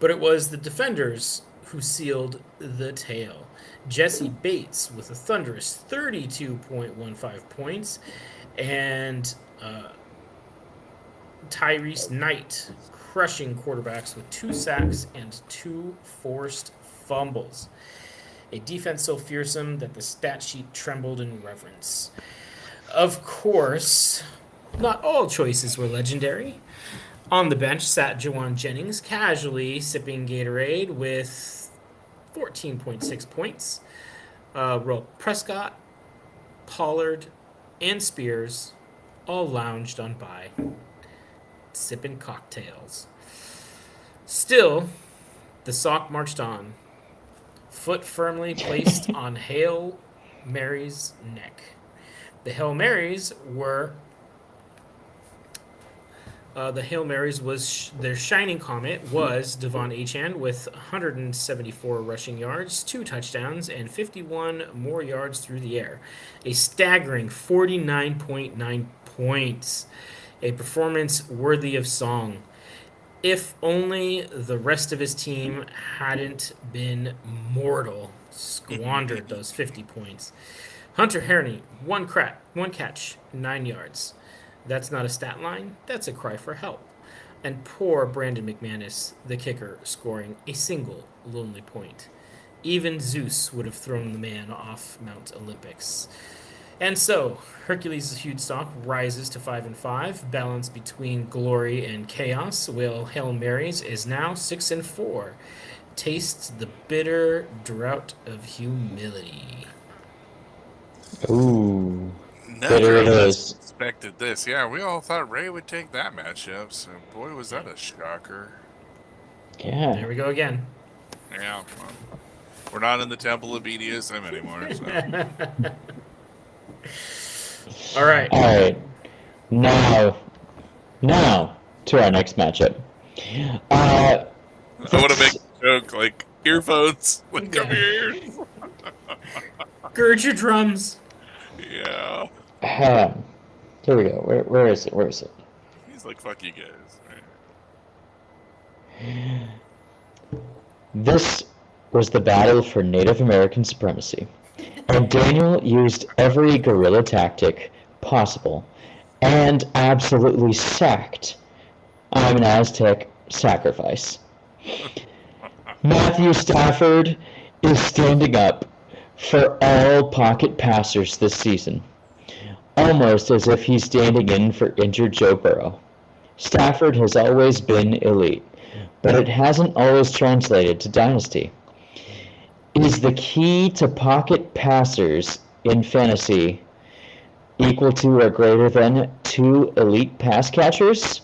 Speaker 3: But it was the defenders who sealed the tale. Jesse Bates with a thunderous 32.15 points, and Tyrese Knight crushing quarterbacks with 2 sacks and 2 forced fumbles. A defense so fearsome that the stat sheet trembled in reverence. Of course, not all choices were legendary. On the bench sat Jawan Jennings, casually sipping Gatorade with 14.6 points. Will Prescott, Pollard, and Spears all lounged on by, sipping cocktails. Still, the sock marched on, foot firmly placed on Hail Mary's neck. The Hail Marys was their shining comet was Devon Achane with 174 rushing yards, 2 touchdowns, and 51 more yards through the air. A staggering 49.9 points. A performance worthy of song. If only the rest of his team hadn't been mortal, squandered those 50 points. Hunter Herney, one catch, 9 yards. That's not a stat line, that's a cry for help. And poor Brandon McManus, the kicker, scoring a single lonely point. Even Zeus would have thrown the man off Mount Olympus. And so, Hercules' huge stock rises to 5-5, balanced between glory and chaos, while Hail Marys is now 6-4. Tastes the bitter drought of humility.
Speaker 4: Ooh.
Speaker 2: Never
Speaker 4: it is.
Speaker 2: expected this. Yeah, we all thought Ray would take that matchup, so boy, was that a shocker.
Speaker 4: Yeah.
Speaker 3: There we go again.
Speaker 2: Yeah, well, we're not in the temple of BDSM anymore. So.
Speaker 3: All right.
Speaker 4: All right. Now to our next matchup.
Speaker 2: I want to make a joke like earphones. Like, come here.
Speaker 3: Gird your drums.
Speaker 2: Yeah.
Speaker 4: Here we go. Where is it?
Speaker 2: He's like, fuck you guys.
Speaker 4: This was the battle for Native American supremacy, and Daniel used every guerrilla tactic possible and absolutely sacked I'm an Aztec sacrifice. Matthew Stafford is standing up for all pocket passers this season, almost as if he's standing in for injured Joe Burrow. Stafford has always been elite, but it hasn't always translated to dynasty. Is the key to pocket passers in fantasy equal to or greater than 2 elite pass catchers?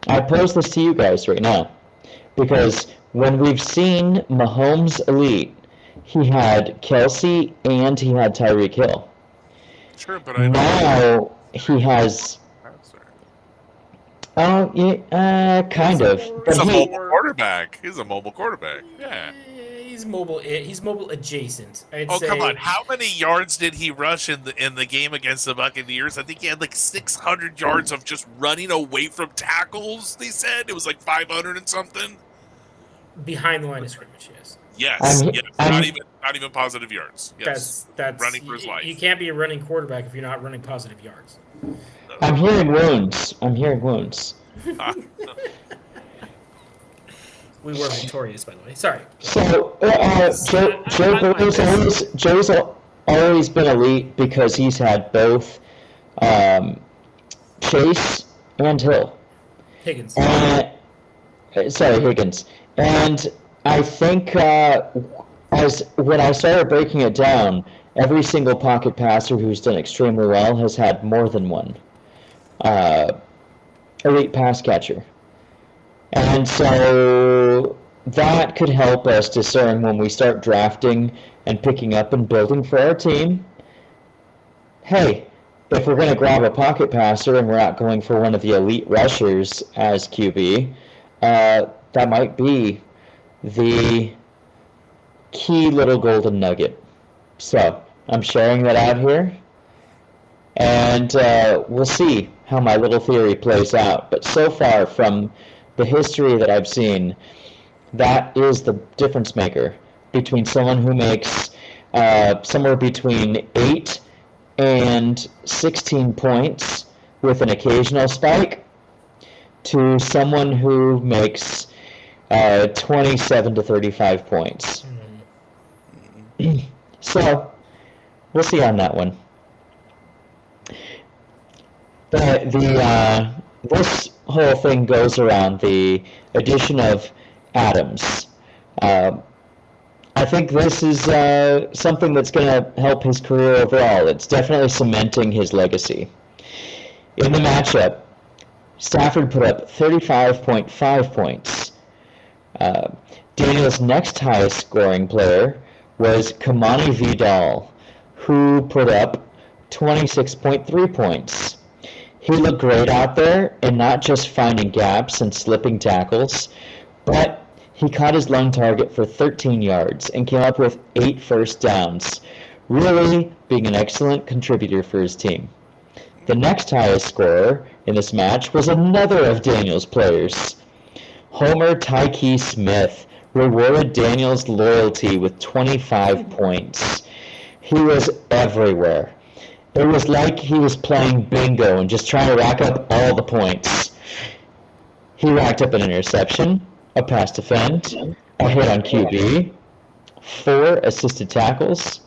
Speaker 4: I pose this to you guys right now, because when we've seen Mahomes elite, he had Kelsey and he had Tyreek Hill.
Speaker 2: Sure, but I
Speaker 4: Now he has... kind of.
Speaker 2: He's
Speaker 4: But
Speaker 2: a
Speaker 4: he,
Speaker 2: mobile quarterback. He's a mobile quarterback. Yeah.
Speaker 3: He's mobile. He's mobile adjacent. I'd
Speaker 2: Oh,
Speaker 3: say.
Speaker 2: come on. How many yards did he rush in the game against the Buccaneers? I think he had like 600 yards of just running away from tackles, they said. It was like 500 and something.
Speaker 3: Behind the line of scrimmage, yes.
Speaker 2: Yes.
Speaker 4: I'm-
Speaker 2: Yes.
Speaker 4: I'm-
Speaker 2: Not even positive yards. Yes.
Speaker 3: That's
Speaker 2: running for his life.
Speaker 3: You can't be a running quarterback if you're not running positive yards.
Speaker 4: I'm hearing wounds.
Speaker 3: We were victorious, by the way. Sorry.
Speaker 4: So, Joe's always been elite because he's had both Chase and Hill.
Speaker 3: Higgins.
Speaker 4: Higgins. And I think as when I started breaking it down, every single pocket passer who's done extremely well has had more than one elite pass catcher. And so that could help us discern when we start drafting and picking up and building for our team. Hey, if we're going to grab a pocket passer and we're not going for one of the elite rushers as QB, that might be the key little golden nugget. So I'm sharing that out here, and we'll see how my little theory plays out. But so far from the history that I've seen, that is the difference maker between someone who makes somewhere between 8 and 16 points with an occasional spike to someone who makes 27 to 35 points. So we'll see on that one. This whole thing goes around the addition of Adams. I think this is something that's going to help his career overall. It's definitely cementing his legacy. In the matchup, Stafford put up 35.5 points. Daniel's next highest scoring player was Kamani Vidal, who put up 26.3 points. He looked great out there, and not just finding gaps and slipping tackles, but he caught his lone target for 13 yards and came up with 8 first downs, really being an excellent contributor for his team. The next highest scorer in this match was another of Daniel's players. Homer Tyke Smith rewarded Daniel's loyalty with 25 points. He was everywhere. It was like he was playing bingo and just trying to rack up all the points. He racked up an interception, a pass defend, a hit on QB, 4 assisted tackles,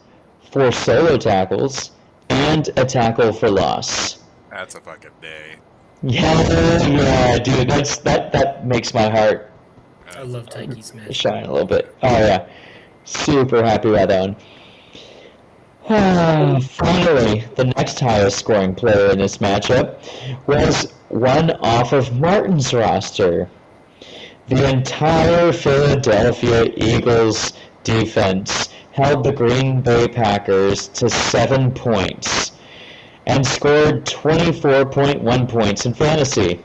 Speaker 4: 4 solo tackles, and a tackle for loss.
Speaker 2: That's a fucking day.
Speaker 4: Yeah, dude, that makes my heart
Speaker 3: I love Tyke Smash.
Speaker 4: shine a little bit. Oh yeah, super happy about that one. Finally, the next highest scoring player in this matchup was one off of Martin's roster. The entire Philadelphia Eagles defense held the Green Bay Packers to 7 points and scored 24.1 points in fantasy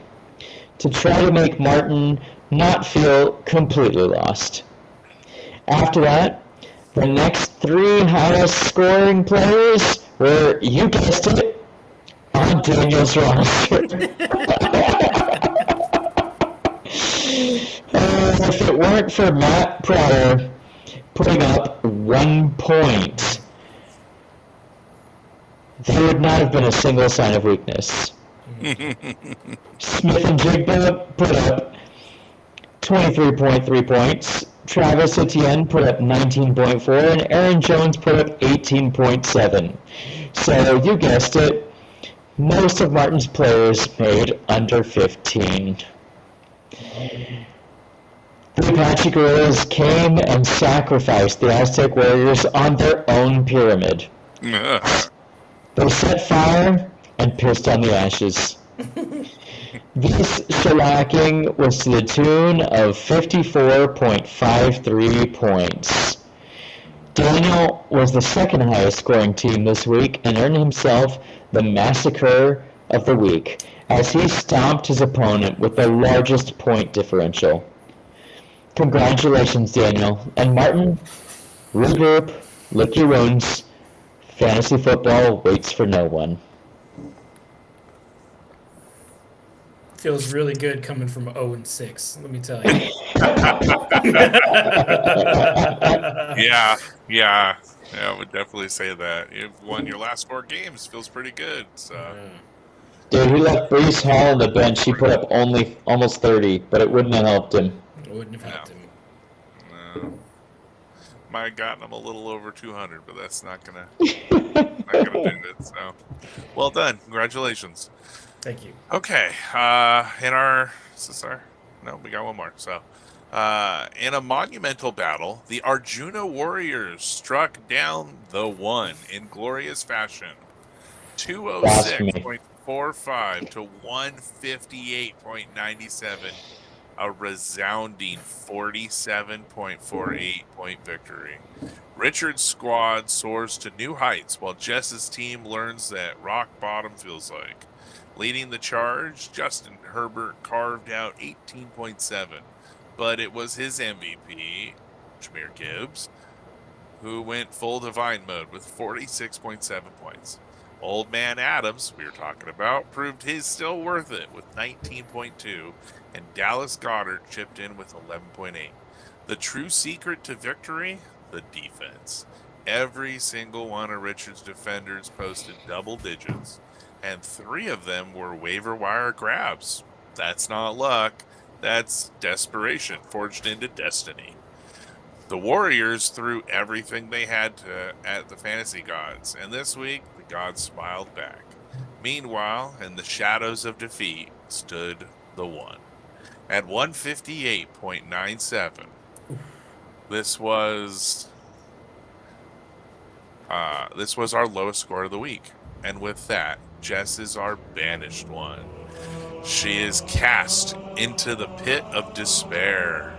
Speaker 4: to try to make Martin not feel completely lost. After that, the next 3 highest scoring players were, you guessed it, on Daniel's roster. If it weren't for Matt Prater putting up 1 point, there would not have been a single sign of weakness. Smith and Jigba put up 23.3 points. Travis Etienne put up 19.4, and Aaron Jones put up 18.7. So you guessed it, most of Martin's players made under 15. The Apache Guerrillas came and sacrificed the Aztec Warriors on their own pyramid. They set fire and pissed on the ashes. This shellacking was to the tune of 54.53 points. Daniel was the second highest scoring team this week and earned himself the Massacre of the Week as he stomped his opponent with the largest point differential. Congratulations, Daniel. And Martin, regroup, lick your wounds. Fantasy football waits for no one.
Speaker 3: Feels really good coming from 0-6. Let me tell you.
Speaker 2: Yeah, I would definitely say that. You've won your last 4 games. Feels pretty good. So.
Speaker 4: Dude, he left Breece Hall on the bench. He put up only almost 30, but it wouldn't have helped him.
Speaker 3: It wouldn't have helped him.
Speaker 2: No. Might have gotten him a little over 200, but that's not gonna do it. So, well done. Congratulations.
Speaker 3: Thank you.
Speaker 2: Okay. We got one more. So, in a monumental battle, the Arjuna Warriors struck down the One in glorious fashion. 206.45 to 158.97. A resounding 47.48 point victory. Richard's squad soars to new heights while Jess's team learns that rock bottom feels like. Leading the charge, Justin Herbert carved out 18.7, but it was his MVP, Jahmyr Gibbs, who went full divine mode with 46.7 points. Old Man Adams, we were talking about, proved he's still worth it with 19.2, and Dallas Goedert chipped in with 11.8. The true secret to victory? The defense. Every single one of Richard's defenders posted double digits, and 3 of them were waiver wire grabs. That's not luck. That's desperation forged into destiny. The Warriors threw everything they had at the fantasy gods, and this week the gods smiled back. Meanwhile, in the shadows of defeat stood the One. At 158.97, this was our lowest score of the week, and with that, Jess is our banished one. She is cast into the pit of despair.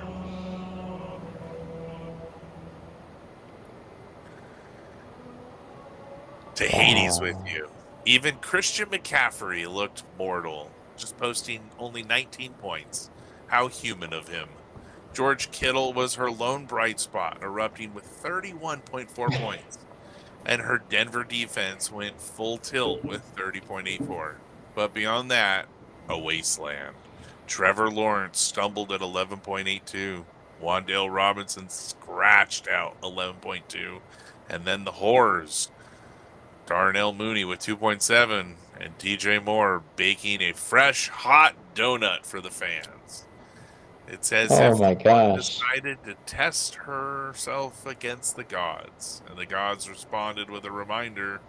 Speaker 2: To Hades with you. Even Christian McCaffrey looked mortal, just posting only 19 points. How human of him. George Kittle was her lone bright spot, erupting with 31.4 points. And her Denver defense went full tilt with 30.84. But beyond that, a wasteland. Trevor Lawrence stumbled at 11.82. Wan'Dale Robinson scratched out 11.2. And then the horrors. Darnell Mooney with 2.7 and DJ Moore baking a fresh, hot donut for the fans. It's as
Speaker 4: Oh
Speaker 2: if
Speaker 4: my
Speaker 2: one
Speaker 4: gosh.
Speaker 2: decided to test herself against the gods. And the gods responded with a reminder,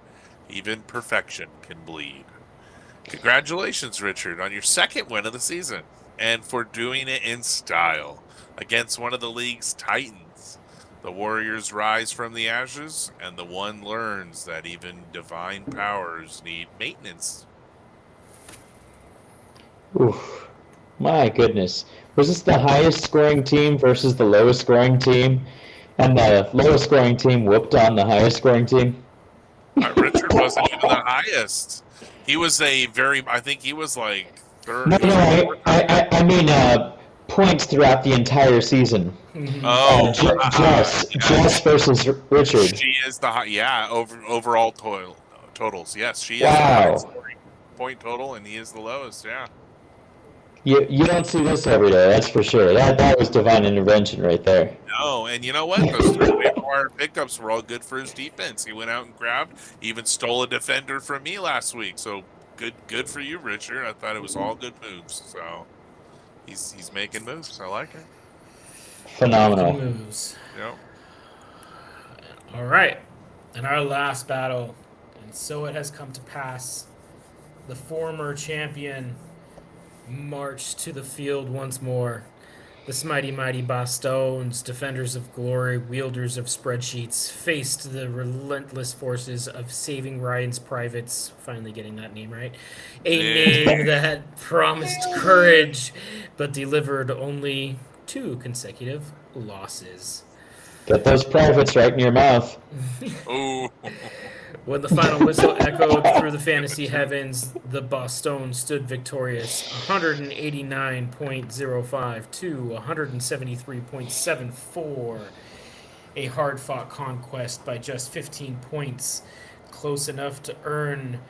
Speaker 2: even perfection can bleed. Congratulations, Richard, on your second win of the season. And for doing it in style against one of the league's titans. The warriors rise from the ashes, and the one learns that even divine powers need maintenance.
Speaker 4: Oof. My goodness. Was this the highest scoring team versus the lowest scoring team? And the lowest scoring team whooped on the highest scoring team?
Speaker 2: Richard wasn't even the highest. He was I think he was like third.
Speaker 4: No, I mean points throughout the entire season.
Speaker 2: Oh,
Speaker 4: Jess versus Richard.
Speaker 2: She is overall totals. Yes, she is
Speaker 4: Wow.
Speaker 2: the highest scoring point total, and he is the lowest. Yeah.
Speaker 4: You don't see this every day, that's for sure. That was divine intervention right there.
Speaker 2: No, and you know what? Those 3 acquired pickups were all good for his defense. He went out and even stole a defender from me last week. So good for you, Richard. I thought it was all good moves. So he's making moves. I like it.
Speaker 4: Phenomenal.
Speaker 3: Moves.
Speaker 2: Yep.
Speaker 3: All right. And our last battle, and so it has come to pass. The former champion marched to the field once more. The mighty Bastones, defenders of glory, wielders of spreadsheets, faced the relentless forces of Saving Ryan's Privates, finally getting that name right, a name that promised courage, but delivered only 2 consecutive losses.
Speaker 4: Get those privates right in your mouth.
Speaker 2: Ooh.
Speaker 3: When the final whistle echoed through the fantasy heavens, the Boston stood victorious, 189.05 to 173.74. A hard-fought conquest by just 15 points, close enough to earn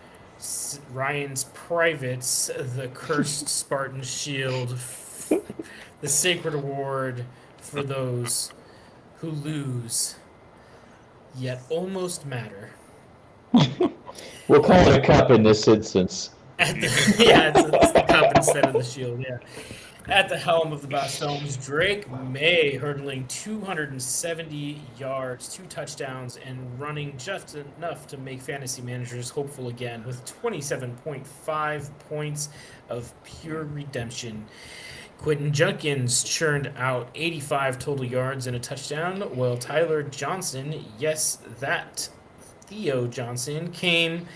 Speaker 3: Ryan's Privates the cursed Spartan Shield, the sacred award for those who lose, yet almost matter.
Speaker 4: We'll call it a cup in this instance.
Speaker 3: It's the cup instead of the shield, yeah. At the helm of the Bastons, Drake May hurdling 270 yards, 2 touchdowns, and running just enough to make fantasy managers hopeful again with 27.5 points of pure redemption. Quentin Junkins churned out 85 total yards and a touchdown, while Tyler Johnson, yes, that Theo Johnson, came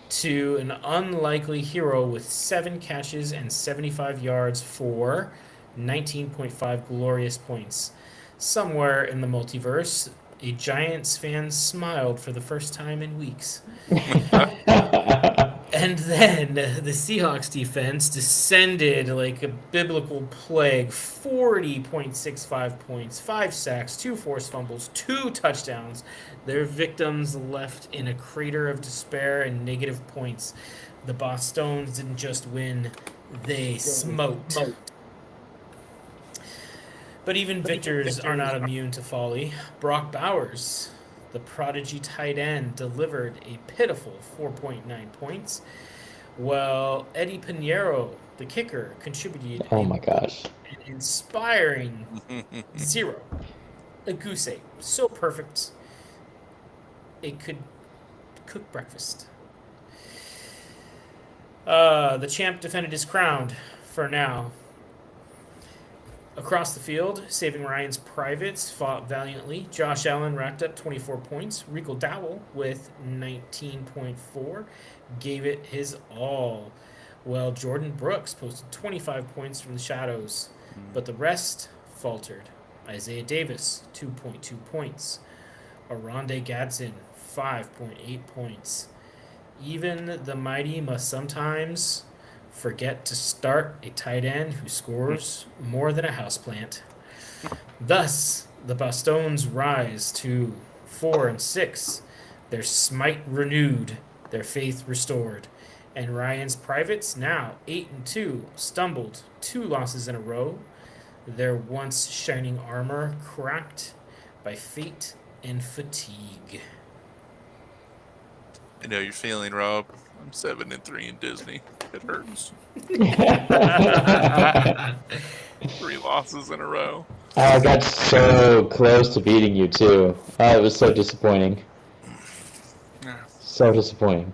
Speaker 3: to an unlikely hero with 7 catches and 75 yards for 19.5 glorious points. Somewhere in the multiverse, a Giants fan smiled for the first time in weeks. And then the Seahawks defense descended like a biblical plague, 40.65 points, 5 sacks, 2 forced fumbles, 2 touchdowns. Their victims left in a crater of despair and negative points. The Bostons didn't just win, they smoked. But even victors are not immune to folly. Brock Bowers, the prodigy tight end, delivered a pitiful 4.9 points, while Eddie Pinheiro, the kicker, contributed
Speaker 4: an
Speaker 3: inspiring 0. A goose egg. So perfect, it could cook breakfast. The champ defended his crown for now. Across the field, Saving Ryan's Privates fought valiantly. Josh Allen racked up 24 points. Rico Dowell with 19.4 gave it his all, while Jordan Brooks posted 25 points from the shadows. But the rest faltered. Isaiah Davis, 2.2 points. Oronde Gadsden, 5.8 points. Even the mighty must sometimes forget to start a tight end who scores more than a houseplant. Thus, the Bostons rise to 4-6, their smite renewed, their faith restored. And Ryan's Privates, now 8-2, stumbled 2 losses in a row, their once shining armor cracked by fate and fatigue.
Speaker 2: I know you're feeling, Rob. I'm 7-3 in Disney. It hurts. 3 losses in a row.
Speaker 4: I got so close to beating you too. It was so disappointing.
Speaker 2: Yeah.
Speaker 4: So disappointing.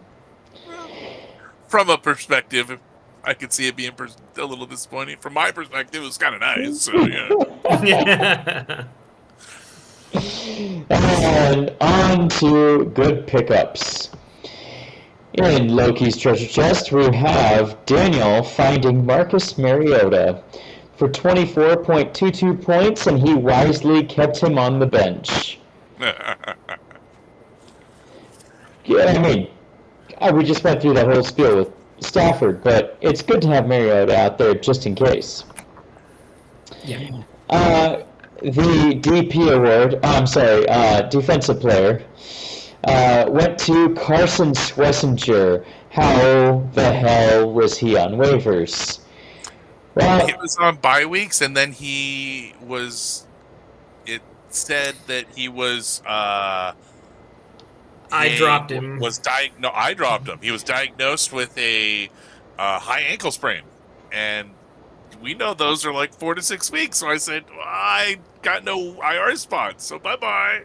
Speaker 2: From a perspective, I could see it being a little disappointing. From my perspective, it was kind of nice. So yeah.
Speaker 4: And on to good pickups. In Loki's treasure chest, we have Daniel finding Marcus Mariota for 24.22 points, and he wisely kept him on the bench. Yeah, I mean, we just went through that whole spiel with Stafford, but it's good to have Mariota out there just in case.
Speaker 3: Yeah.
Speaker 4: The DP award, defensive player, went to Carson Schlesinger. How the hell was he on waivers? Well,
Speaker 2: He was on bye weeks, and then he was. It said that he was.
Speaker 3: I dropped him.
Speaker 2: I dropped him. He was diagnosed with a high ankle sprain, and we know those are like 4 to 6 weeks. So I said, I got no IR spots, so bye bye.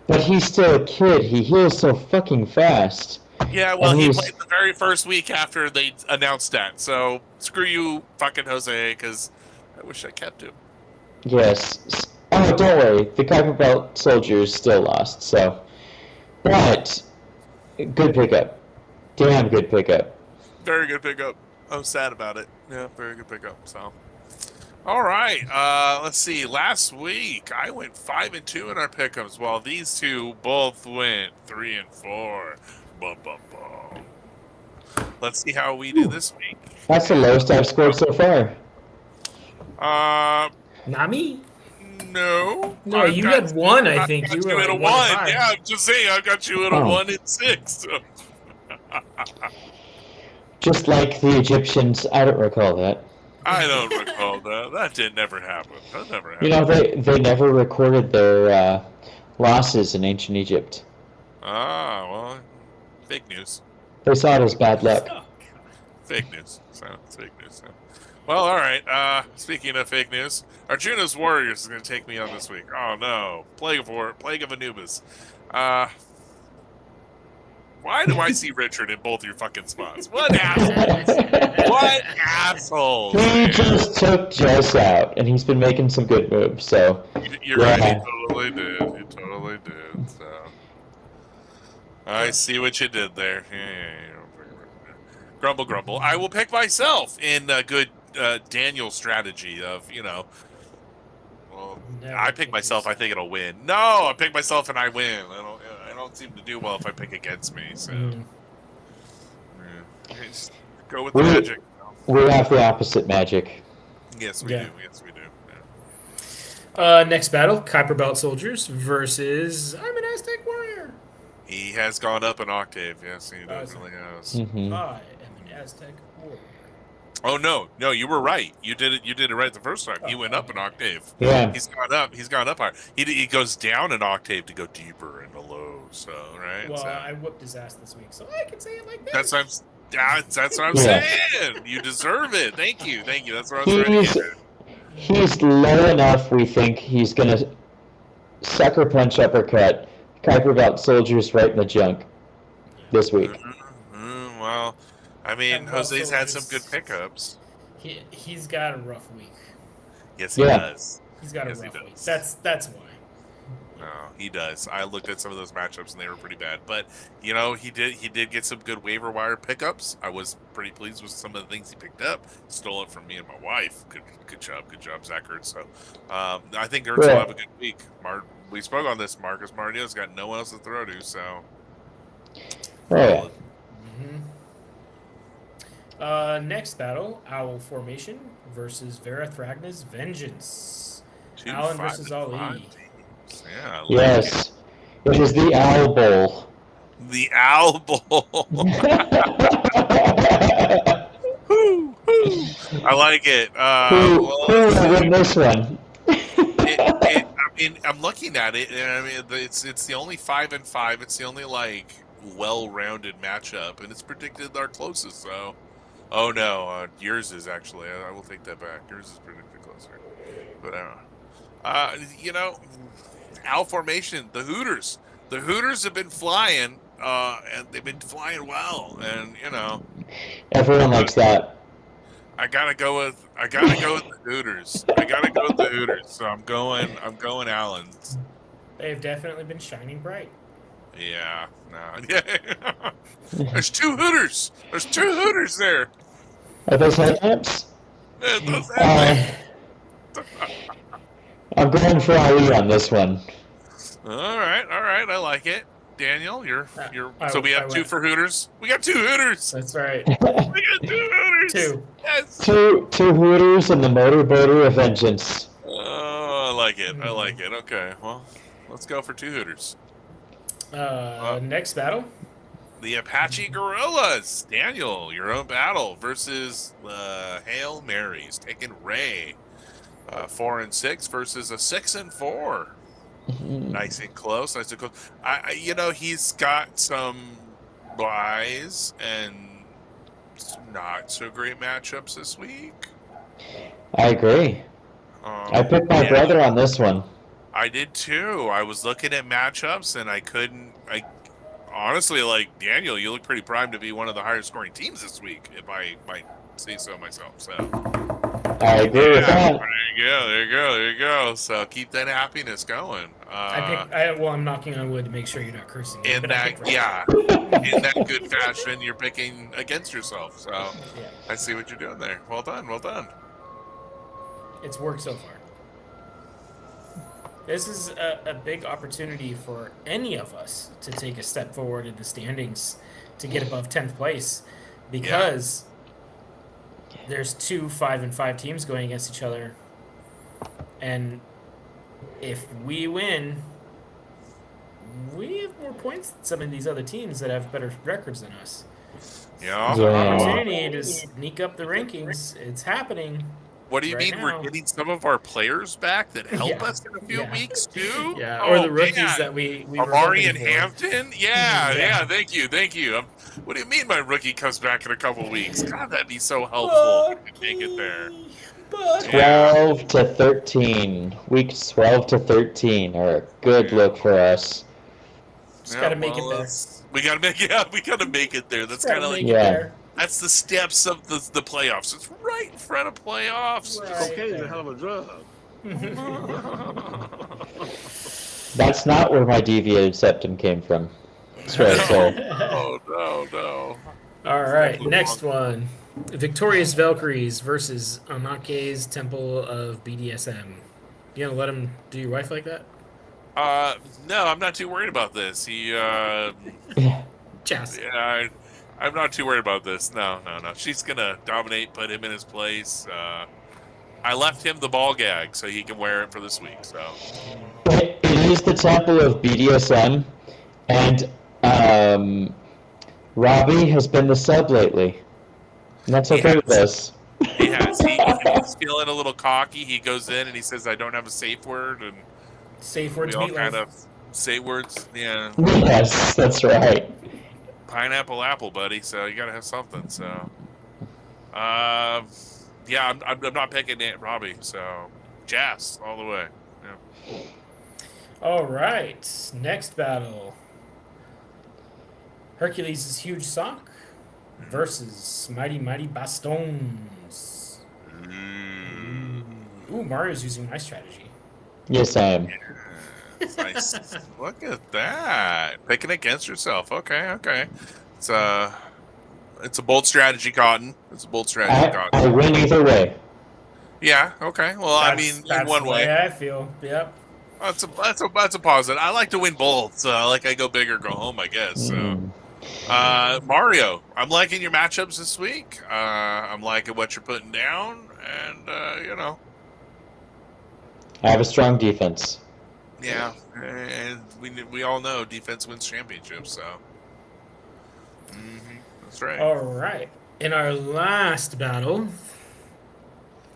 Speaker 4: but he's still a kid. He heals so fucking fast.
Speaker 2: Yeah, well,
Speaker 4: And
Speaker 2: he
Speaker 4: he's-
Speaker 2: played the very first week after they announced that. So screw you, fucking Jose, because I wish I kept him.
Speaker 4: Yes. Oh, don't worry. The Kuiper Belt Soldiers still lost, so. But, good pickup. Damn good pickup.
Speaker 2: Very good pickup. I'm sad about it. Yeah, very good pickup. So, all right. Let's see. Last week I went 5-2 in our pickups, while these two both went 3-4. Bum, bum, bum. Let's see how we do this week.
Speaker 4: That's the lowest I've scored so far.
Speaker 3: Not me.
Speaker 2: No.
Speaker 3: No,
Speaker 2: I've
Speaker 3: you
Speaker 2: got-
Speaker 3: had one, I
Speaker 2: I've
Speaker 3: think.
Speaker 2: got
Speaker 3: You
Speaker 2: you
Speaker 3: were
Speaker 2: at a
Speaker 3: like
Speaker 2: 1.
Speaker 3: 1-5.
Speaker 2: Yeah, I'm just saying. I got you at a
Speaker 4: Oh.
Speaker 2: 1-6. So.
Speaker 4: Just like the Egyptians, I don't recall that.
Speaker 2: I don't recall that. That did never happen. That never happened.
Speaker 4: You know, they never recorded their losses in ancient Egypt.
Speaker 2: Well, fake news.
Speaker 4: They saw it as bad luck.
Speaker 2: Fake news. So it's fake news. So. Well, all right. Speaking of fake news, Arjuna's Warriors is going to take me on this week. Oh no, Plague of Anubis. Why do I see Richard in both your fucking spots? What assholes? What assholes?
Speaker 4: He just took Jess out, and he's been making some good moves, so.
Speaker 2: You're right.
Speaker 4: Yeah.
Speaker 2: He totally did. He totally did. So I see what you did there. Grumble, grumble. I will pick myself in a good Daniel strategy of, well,
Speaker 3: Never
Speaker 2: I pick
Speaker 3: pick
Speaker 2: myself. I
Speaker 3: yourself.
Speaker 2: think it'll win. No, I pick myself and I win. I don't seem to do well if I pick against me. So
Speaker 3: Mm.
Speaker 2: yeah. Just go with the
Speaker 4: We-
Speaker 2: magic.
Speaker 4: We have the opposite magic.
Speaker 2: Yes, we
Speaker 3: Yeah.
Speaker 2: do. Yes, we do. Yeah.
Speaker 3: Next battle, Kuiper Belt Soldiers versus I'm an Aztec Warrior.
Speaker 2: He has gone up an octave. Yes, he
Speaker 3: Has
Speaker 2: definitely has.
Speaker 4: Hmm.
Speaker 3: I am an Aztec Warrior.
Speaker 2: Oh no, you were right. You did it right the first time. He went up an octave.
Speaker 4: Yeah.
Speaker 2: He's gone up higher. He goes down an octave to go deeper into low. So right.
Speaker 3: Well,
Speaker 2: so,
Speaker 3: I whooped his ass this week, so I can say it like that.
Speaker 2: that's what I'm
Speaker 4: Yeah.
Speaker 2: saying. You deserve it. Thank you. That's what I was trying to
Speaker 4: He's,
Speaker 2: get at.
Speaker 4: he's low enough, we think he's going to sucker punch uppercut Kuiper Belt Soldiers right in the junk this week.
Speaker 2: Well, I mean,
Speaker 3: And
Speaker 2: Jose's had some
Speaker 3: Soldiers-
Speaker 2: good pickups.
Speaker 3: He's got a rough week.
Speaker 2: Yes, he
Speaker 4: Yeah.
Speaker 2: does.
Speaker 3: He's got
Speaker 2: Yes,
Speaker 3: a
Speaker 2: he
Speaker 3: rough week.
Speaker 2: does.
Speaker 3: That's why.
Speaker 2: No, he does. I looked at some of those matchups and they were pretty bad. But he did get some good waiver wire pickups. I was pretty pleased with some of the things he picked up. Stole it from me and my wife. Good job, Zach Ertz. So I think Ertz will have a good week. We spoke on this. Marcus Mariota's got no one else to throw to. So
Speaker 4: Oh, yeah.
Speaker 3: Next battle, Owl Formation versus Vera Thragna's Vengeance.
Speaker 2: two
Speaker 3: Alan
Speaker 2: 5
Speaker 3: versus
Speaker 2: and
Speaker 3: Ali.
Speaker 2: 5 teams. Yeah. I like
Speaker 4: Yes. It is the Owl Bowl.
Speaker 2: it. The Owl Bowl. I like it.
Speaker 4: Who will win this one?
Speaker 2: I mean, I'm looking at it, and I mean, it's the only 5-5. It's the only well-rounded matchup, and it's predicted our closest. So, oh no, yours is actually. I will take that back. Yours is predicted closer. But Owl formation, the Hooters. The Hooters have been flying, and they've been flying well. And
Speaker 4: Everyone likes that.
Speaker 2: I gotta go with the Hooters. I gotta go with the Hooters. So I'm going Allens.
Speaker 3: They've definitely been shining bright.
Speaker 2: Yeah, no, yeah. There's two Hooters. There's two Hooters there.
Speaker 4: Are those headlamps?
Speaker 2: Yeah, those headlamps.
Speaker 4: I'm going for Ali on this one.
Speaker 2: All right. I like it. Daniel, you're. So we have two
Speaker 3: went.
Speaker 2: for Hooters. We got two Hooters.
Speaker 3: That's right.
Speaker 2: We got two Hooters.
Speaker 3: Two.
Speaker 2: Yes.
Speaker 4: Two Hooters and the motorboater of vengeance.
Speaker 2: Oh, I like it. Okay, well, let's go for two Hooters.
Speaker 3: Next battle.
Speaker 2: The Apache Gorillas. Daniel, your own battle versus the Hail Marys, taking Ray. 4-6 versus a 6-4. Nice and close. He's got some buys and not so great matchups this week.
Speaker 4: I agree. I picked my brother on this one.
Speaker 2: I did too. I was looking at matchups and I honestly, like, Daniel, you look pretty primed to be one of the higher scoring teams this week, if I might say so myself. So
Speaker 4: I agree with that.
Speaker 2: There you go. So keep that happiness going.
Speaker 3: I'm knocking on wood to make sure you're not cursing.
Speaker 2: In that good fashion, you're picking against yourself. So
Speaker 3: Yeah.
Speaker 2: I see what you're doing there. Well done.
Speaker 3: It's worked so far. This is a big opportunity for any of us to take a step forward in the standings to get above 10th place, because there's 2 5-5 teams going against each other, and if we win, we have more points than some of these other teams that have better records than us.
Speaker 2: Yeah.
Speaker 3: Opportunity to sneak up the rankings. It's happening.
Speaker 2: What do you
Speaker 3: right
Speaker 2: mean?
Speaker 3: now.
Speaker 2: We're getting some of our players back that help us in a few weeks too?
Speaker 3: Yeah,
Speaker 2: Oh,
Speaker 3: or the rookies
Speaker 2: man.
Speaker 3: that we
Speaker 2: Amari
Speaker 3: were
Speaker 2: and
Speaker 3: hoping for.
Speaker 2: Hampton? Yeah, thank you. What do you mean my rookie comes back in a couple weeks? God, that'd be so helpful if we could make it there.
Speaker 4: 12 to 13. Weeks 12 to 13 are a good look for us.
Speaker 3: Just gotta make it there.
Speaker 2: We gotta make it there. That's kind of like that's the steps of the playoffs. It's right in front of playoffs.
Speaker 3: Right.
Speaker 5: Cocaine is a hell of a drug.
Speaker 4: That's not where my deviated septum came from. That's right, so.
Speaker 2: No.
Speaker 3: All right, next one. Victorious Valkyries versus Anake's Temple of BDSM. You gonna let him do your wife like that?
Speaker 2: No, I'm not too worried about this.
Speaker 3: Just.
Speaker 2: Yeah, I'm not too worried about this. No. She's gonna dominate, put him in his place. I left him the ball gag so he can wear it for this week. So
Speaker 4: It is the Temple of BDSM, and Robbie has been the sub lately. And that's okay with us.
Speaker 2: he has. He's feeling a little cocky. He goes in and he says, "I don't have a safe word," and
Speaker 3: Safe words
Speaker 2: we all
Speaker 3: meatloaf.
Speaker 2: kind of say words. Yeah,
Speaker 4: Yes, that's right.
Speaker 2: pineapple apple, buddy. So you gotta have something. So, I'm not picking Aunt Robbie. So, Jazz all the way. Yeah.
Speaker 3: All right, next battle. Hercules' Huge Sock versus Mighty Bastons. Ooh, Mario's using my strategy.
Speaker 4: Yes, I am.
Speaker 2: Nice. Look at that. Picking against yourself. Okay. It's a bold strategy, Cotton.
Speaker 4: I win either way.
Speaker 2: Yeah. Okay. Well,
Speaker 3: That's
Speaker 2: in one
Speaker 3: the
Speaker 2: way.
Speaker 3: I feel. Yep.
Speaker 2: That's a positive. I like to win both. So I go big or go home, I guess. So, Mario, I'm liking your matchups this week. I'm liking what you're putting down, and
Speaker 4: I have a strong defense.
Speaker 2: yeah, and we all know defense wins championships. So, that's right.
Speaker 3: All right. In our last battle,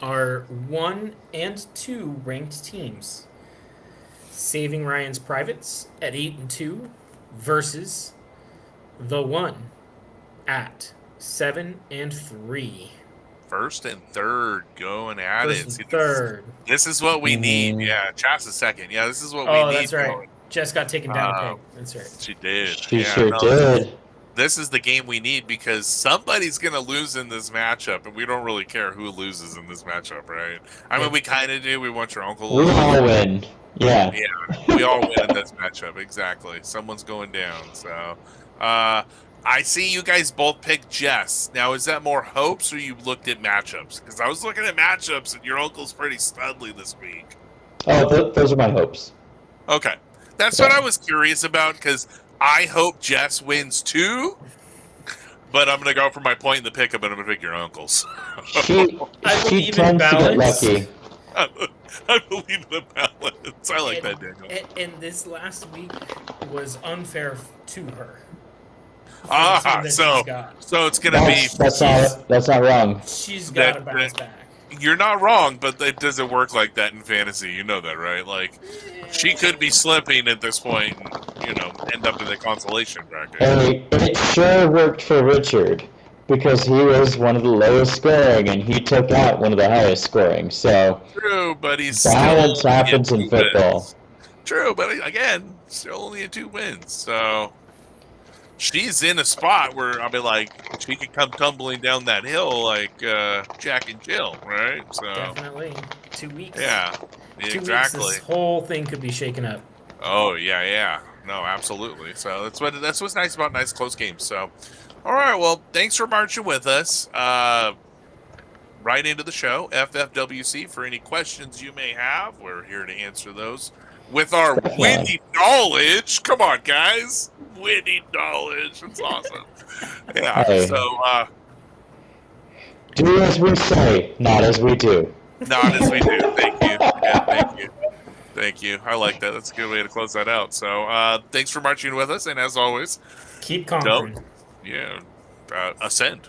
Speaker 3: our 1 and 2 ranked teams, Saving Ryan's Privates at 8-2 versus the one at 7-3.
Speaker 2: First and third going at
Speaker 3: First
Speaker 2: it.
Speaker 3: and
Speaker 2: See,
Speaker 3: third.
Speaker 2: This is what we need.
Speaker 4: Mhm.
Speaker 2: Yeah, Chas is second. Yeah, this is what we
Speaker 3: Oh,
Speaker 2: need.
Speaker 3: that's right.
Speaker 2: going.
Speaker 3: Jess got taken down a pig. That's right.
Speaker 2: She did.
Speaker 4: She
Speaker 2: Yeah,
Speaker 4: sure
Speaker 2: no,
Speaker 4: did.
Speaker 2: This is the game we need because somebody's going to lose in this matchup, and we don't really care who loses in this matchup, right? I mean, we kind of do. We want your uncle to
Speaker 4: We
Speaker 2: lose.
Speaker 4: all win. Yeah.
Speaker 2: Yeah, we all win in this matchup. Exactly. Someone's going down. So, I see you guys both picked Jess. Now, is that more hopes or you looked at matchups? Because I was looking at matchups, and your uncle's pretty studly this week.
Speaker 4: Oh, those are my hopes.
Speaker 2: Okay. That's what I was curious about, because I hope Jess wins too, but I'm going to go for my point in the pickup, and I'm going to pick your uncle's.
Speaker 4: She
Speaker 3: I
Speaker 4: she
Speaker 3: believe in
Speaker 4: tends to get
Speaker 3: balance.
Speaker 4: lucky.
Speaker 2: I believe in the balance. I like that, Daniel.
Speaker 3: And this last week was unfair to her. For the
Speaker 2: Ah,
Speaker 3: team that
Speaker 2: so
Speaker 3: she's got.
Speaker 2: so it's going to be.
Speaker 4: That's not wrong.
Speaker 3: She's got to
Speaker 2: that-
Speaker 3: bounce back.
Speaker 2: You're not wrong, but it doesn't work like that in fantasy. You know that, right? Like, she could be slipping at this point and, end up in the consolation bracket.
Speaker 4: Hey, it sure worked for Richard because he was one of the lowest scoring and he took out one of the highest scoring. So
Speaker 2: True, but he's
Speaker 4: balance
Speaker 2: still only at
Speaker 4: happens in
Speaker 2: 2
Speaker 4: football.
Speaker 2: wins. True, but again, still only at 2 wins. So she's in a spot where I'll be like, she could come tumbling down that hill like Jack and Jill, right? So
Speaker 3: Definitely. 2 weeks.
Speaker 2: yeah,
Speaker 3: 2
Speaker 2: exactly.
Speaker 3: weeks, this whole thing could be shaken up.
Speaker 2: Oh yeah. No, absolutely. So that's what's nice about nice close games. So, all right. Well, thanks for marching with us. Right into the show, FFWC. For any questions you may have, we're here to answer those with our winning knowledge. Come on, guys, winning knowledge. It's awesome. Yeah.
Speaker 4: Hey.
Speaker 2: So,
Speaker 4: Do as we say, not as we do.
Speaker 2: not as we do. Thank you. Yeah, thank you. Thank you. I like that. That's a good way to close that out. So, thanks for marching with us, and as always,
Speaker 3: Keep conquering.
Speaker 2: ascend.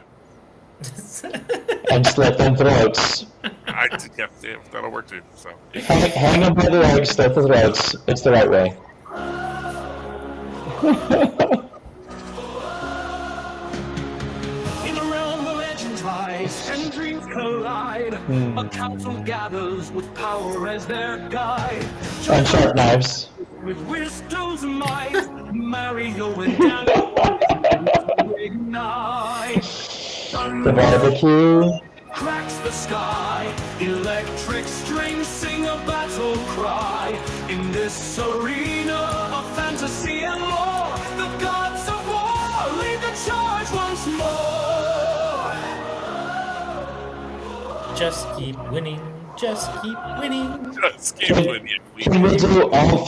Speaker 4: And slit them throats.
Speaker 2: Yeah, that'll work too. So,
Speaker 4: Hang them by the legs, slit the throats. It's the right way.
Speaker 5: In a realm where legends rise and dreams collide, a council gathers with power as their guide.
Speaker 4: And sharp knives.
Speaker 5: With wisdom's might, Mario and Daniel ignite.
Speaker 4: The barbecue.
Speaker 5: Cracks the sky, electric strings sing a battle cry. In this arena of fantasy and lore, the gods of war lead the charge once more.
Speaker 3: Just keep winning. Just keep winning.
Speaker 2: just keep winning.
Speaker 4: Can we do all